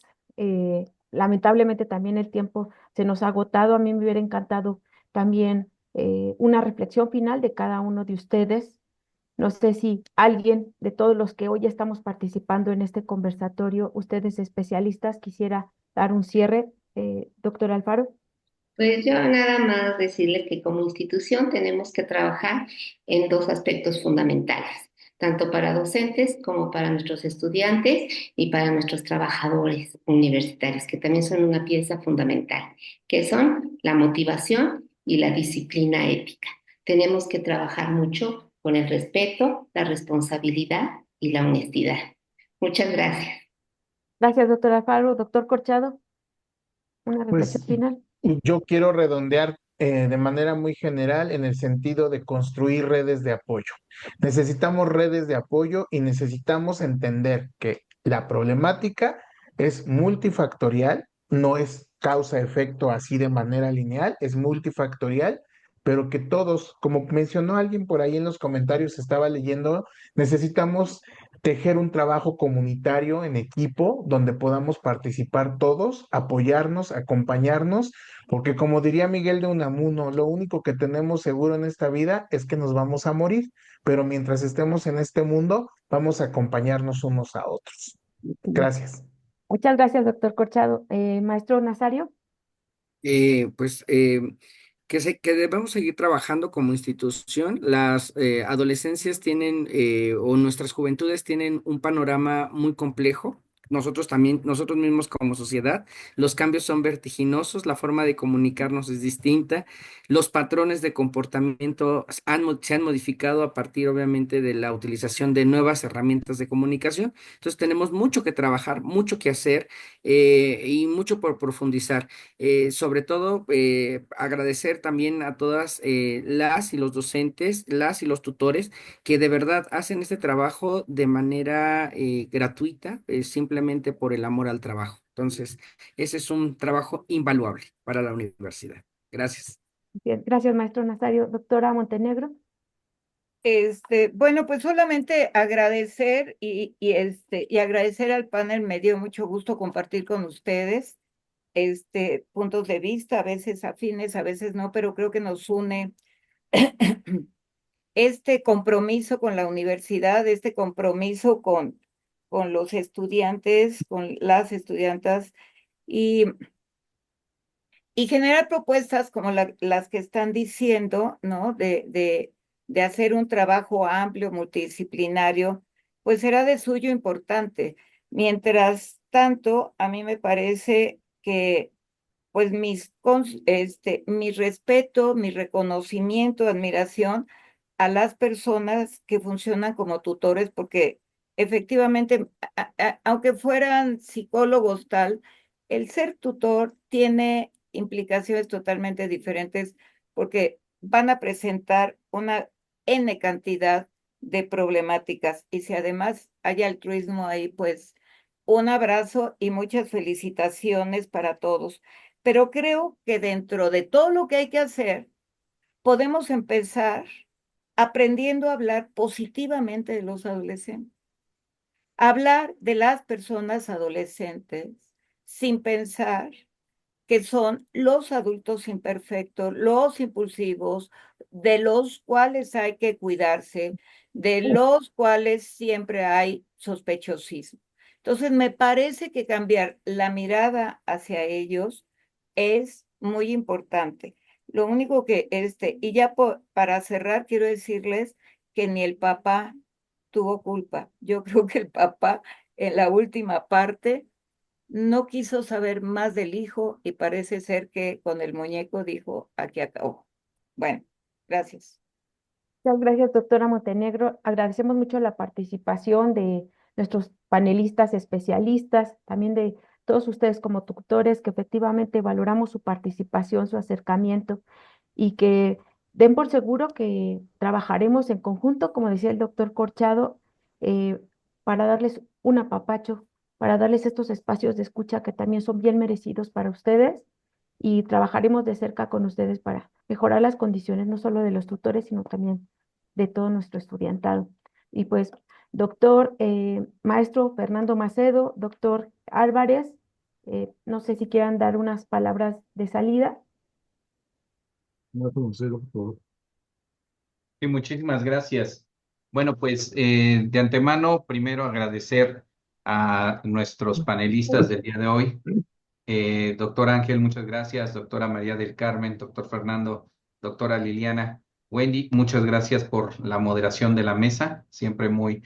Lamentablemente también el tiempo se nos ha agotado. A mí me hubiera encantado también una reflexión final de cada uno de ustedes. No sé si alguien de todos los que hoy estamos participando en este conversatorio, ustedes especialistas, quisiera dar un cierre, doctor Alfaro. Pues yo nada más decirle que como institución tenemos que trabajar en dos aspectos fundamentales. tanto para docentes como para nuestros estudiantes y para nuestros trabajadores universitarios, que también son una pieza fundamental, que son la motivación y la disciplina ética. Tenemos que trabajar mucho con el respeto, la responsabilidad y la honestidad. Muchas gracias. Gracias, doctora Alfaro. Doctor Corchado, una reflexión Pues final. yo quiero redondear de manera muy general en el sentido de construir redes de apoyo. Necesitamos redes de apoyo y necesitamos entender que la problemática es multifactorial, no es causa-efecto así de manera lineal, es multifactorial, pero que todos, como mencionó alguien por ahí en los comentarios, estaba leyendo, necesitamos tejer un trabajo comunitario en equipo donde podamos participar todos, apoyarnos, acompañarnos, porque como diría Miguel de Unamuno, lo único que tenemos seguro en esta vida es que nos vamos a morir, pero mientras estemos en este mundo, vamos a acompañarnos unos a otros. Gracias. Muchas gracias, doctor Corchado. Maestro Nazario. Pues que debemos seguir trabajando como institución. Las adolescencias tienen, o nuestras juventudes tienen un panorama muy complejo. Nosotros también, nosotros mismos como sociedad, los cambios son vertiginosos, la forma de comunicarnos es distinta, los patrones de comportamiento se han modificado a partir, obviamente, de la utilización de nuevas herramientas de comunicación. Entonces tenemos mucho que trabajar, mucho que hacer y mucho por profundizar. Sobre todo, agradecer también a todas las y los docentes, las y los tutores que de verdad hacen este trabajo de manera gratuita, simplemente por el amor al trabajo. Entonces, ese es un trabajo invaluable para la universidad. Gracias. Bien, gracias, maestro Nazario. Doctora Montenegro. Bueno, pues solamente agradecer y agradecer al panel. Me dio mucho gusto compartir con ustedes puntos de vista, a veces afines, a veces no, pero creo que nos une este compromiso con la universidad, este compromiso con los estudiantes, con las estudiantas y, y generar propuestas como las que están diciendo, ¿no? De hacer un trabajo amplio, multidisciplinario, pues será de suyo importante. Mientras tanto, a mí me parece que pues mi respeto, mi reconocimiento, admiración a las personas que funcionan como tutores, porque efectivamente, aunque fueran psicólogos tal, el ser tutor tiene implicaciones totalmente diferentes porque van a presentar una N cantidad de problemáticas y si además hay altruismo ahí, pues un abrazo y muchas felicitaciones para todos. Pero creo que dentro de todo lo que hay que hacer, podemos empezar aprendiendo a hablar positivamente de los adolescentes. Hablar de las personas adolescentes sin pensar que son los adultos imperfectos, los impulsivos, de los cuales hay que cuidarse, de los cuales siempre hay sospechosismo. Entonces, me parece que cambiar la mirada hacia ellos es muy importante. Lo único que, y ya para cerrar, quiero decirles que ni el papá tuvo culpa. Yo creo que el papá en la última parte no quiso saber más del hijo y parece ser que con el muñeco dijo, aquí acabó. Bueno, gracias. Muchas gracias, doctora Montenegro. Agradecemos mucho la participación de nuestros panelistas especialistas, también de todos ustedes como tutores, que efectivamente valoramos su participación, su acercamiento y que den por seguro que trabajaremos en conjunto, como decía el doctor Corchado, para darles un apapacho, para darles estos espacios de escucha que también son bien merecidos para ustedes y trabajaremos de cerca con ustedes para mejorar las condiciones no solo de los tutores, sino también de todo nuestro estudiantado. Y pues, doctor, maestro Fernando Macedo, doctor Álvarez, no sé si quieran dar unas palabras de salida. Sí, muchísimas gracias. Bueno, pues de antemano, primero agradecer a nuestros panelistas del día de hoy. Doctor Ángel, muchas gracias. Doctora María del Carmen, doctor Fernando, doctora Liliana. Wendy, muchas gracias por la moderación de la mesa, siempre muy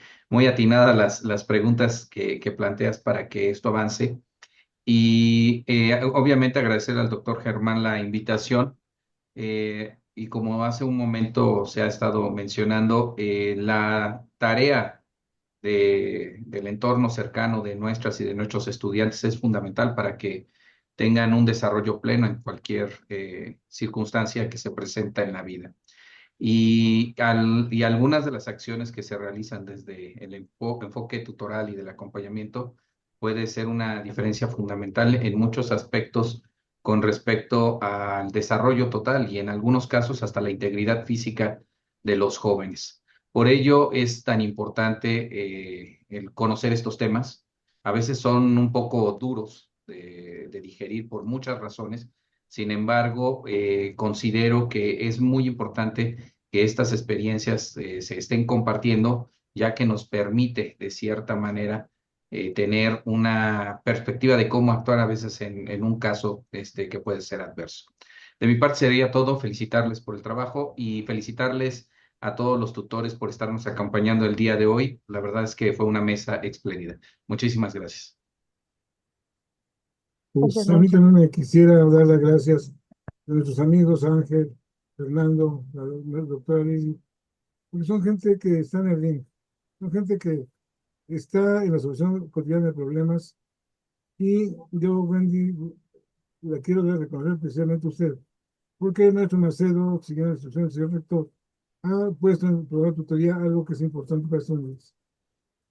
atinadas las preguntas que planteas para que esto avance. Y obviamente agradecer al doctor Germán la invitación. Y como hace un momento se ha estado mencionando, la tarea del entorno cercano de nuestras y de nuestros estudiantes es fundamental para que tengan un desarrollo pleno en cualquier circunstancia que se presenta en la vida. Y algunas de las acciones que se realizan desde el enfoque tutoral y del acompañamiento puede ser una diferencia fundamental en muchos aspectos con respecto al desarrollo total y en algunos casos hasta la integridad física de los jóvenes. Por ello es tan importante el conocer estos temas. A veces son un poco duros de digerir por muchas razones. Sin embargo, considero que es muy importante que estas experiencias se estén compartiendo, ya que nos permite, de cierta manera, tener una perspectiva de cómo actuar a veces en un caso que puede ser adverso. De mi parte sería todo, felicitarles por el trabajo y felicitarles a todos los tutores por estarnos acompañando el día de hoy. La verdad es que fue una mesa espléndida. Muchísimas gracias. Pues a mí también me quisiera dar las gracias a nuestros amigos Ángel, Fernando, la doctora Lili, porque son gente que está en el ring, son gente que está en la solución cotidiana de problemas. Y yo, Wendy, la quiero dar a reconocer especialmente a usted, porque el maestro Macedo, siguiendo las instrucciones del señor rector, ha puesto en el programa de tutoría algo que es importante para estos niños.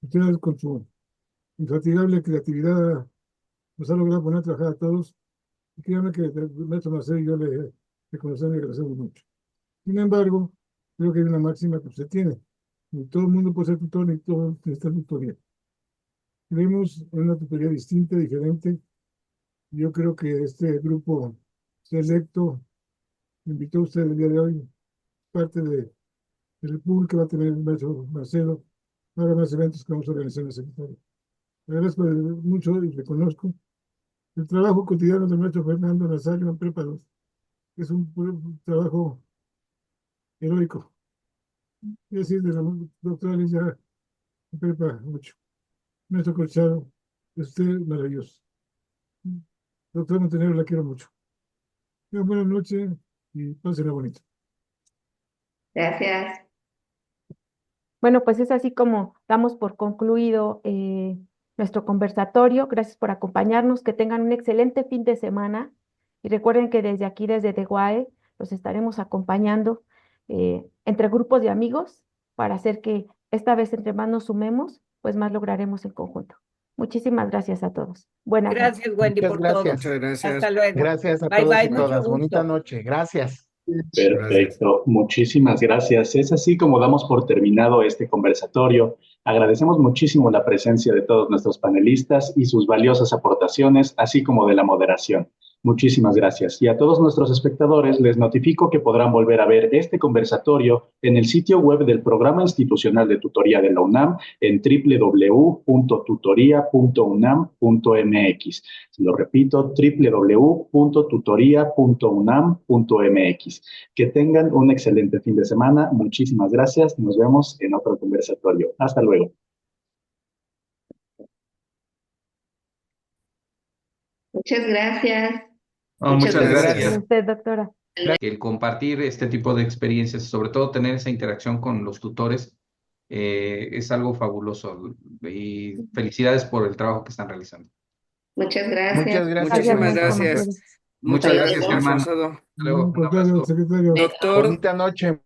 Usted, con su infatigable creatividad, nos ha logrado poner a trabajar a todos. Y créanme que el maestro Macedo y yo le reconocemos y agradecemos mucho. Sin embargo, creo que hay una máxima que usted tiene. Ni todo el mundo puede ser tutor, ni todo necesita tutoría. Creemos en una tutoría distinta, diferente. Yo creo que este grupo selecto me invitó a usted el día de hoy, parte del pool que va a tener el maestro Marcelo, para más eventos que vamos a organizar en la Secretaría. Le agradezco mucho y reconozco el trabajo cotidiano del maestro Fernando Nazario en Prepa 2. Es un trabajo heroico. Y así de la doctora Liz ya en Prepa 8. Maestro Colchado, es usted maravilloso. Doctor Montenegro, la quiero mucho. Buenas noches y pásenla bonito. Gracias. Bueno, pues es así como damos por concluido nuestro conversatorio. Gracias por acompañarnos, que tengan un excelente fin de semana y recuerden que desde aquí, desde DEGUAE, los estaremos acompañando entre grupos de amigos para hacer que esta vez entre más nos sumemos, pues más lograremos en conjunto. Muchísimas gracias a todos. Buenas noches. Gracias, Wendy, Muchas por todo. gracias. Muchas gracias. Hasta luego. Gracias a Bye, todos bye, y mucho todas. Bonita gusto. noche. Gracias. Perfecto, muchísimas gracias. Es así como damos por terminado este conversatorio. Agradecemos muchísimo la presencia de todos nuestros panelistas y sus valiosas aportaciones, así como de la moderación. Muchísimas gracias. Y a todos nuestros espectadores les notifico que podrán volver a ver este conversatorio en el sitio web del Programa Institucional de Tutoría de la UNAM en www.tutoría.unam.mx. Lo repito, www.tutoría.unam.mx. Que tengan un excelente fin de semana. Muchísimas gracias. Nos vemos en otro conversatorio. Hasta luego. Muchas gracias. Muchas gracias. A usted, doctora. El compartir este tipo de experiencias, sobre todo tener esa interacción con los tutores, es algo fabuloso. Y felicidades por el trabajo que están realizando. Muchas gracias. Muchas gracias. Muchísimas maestro gracias. Monteros. Muchas gracias, Hasta luego, Germán. Avanzado. Hasta luego, un Contrario, abrazo. secretario. Doctor. Bonita noche.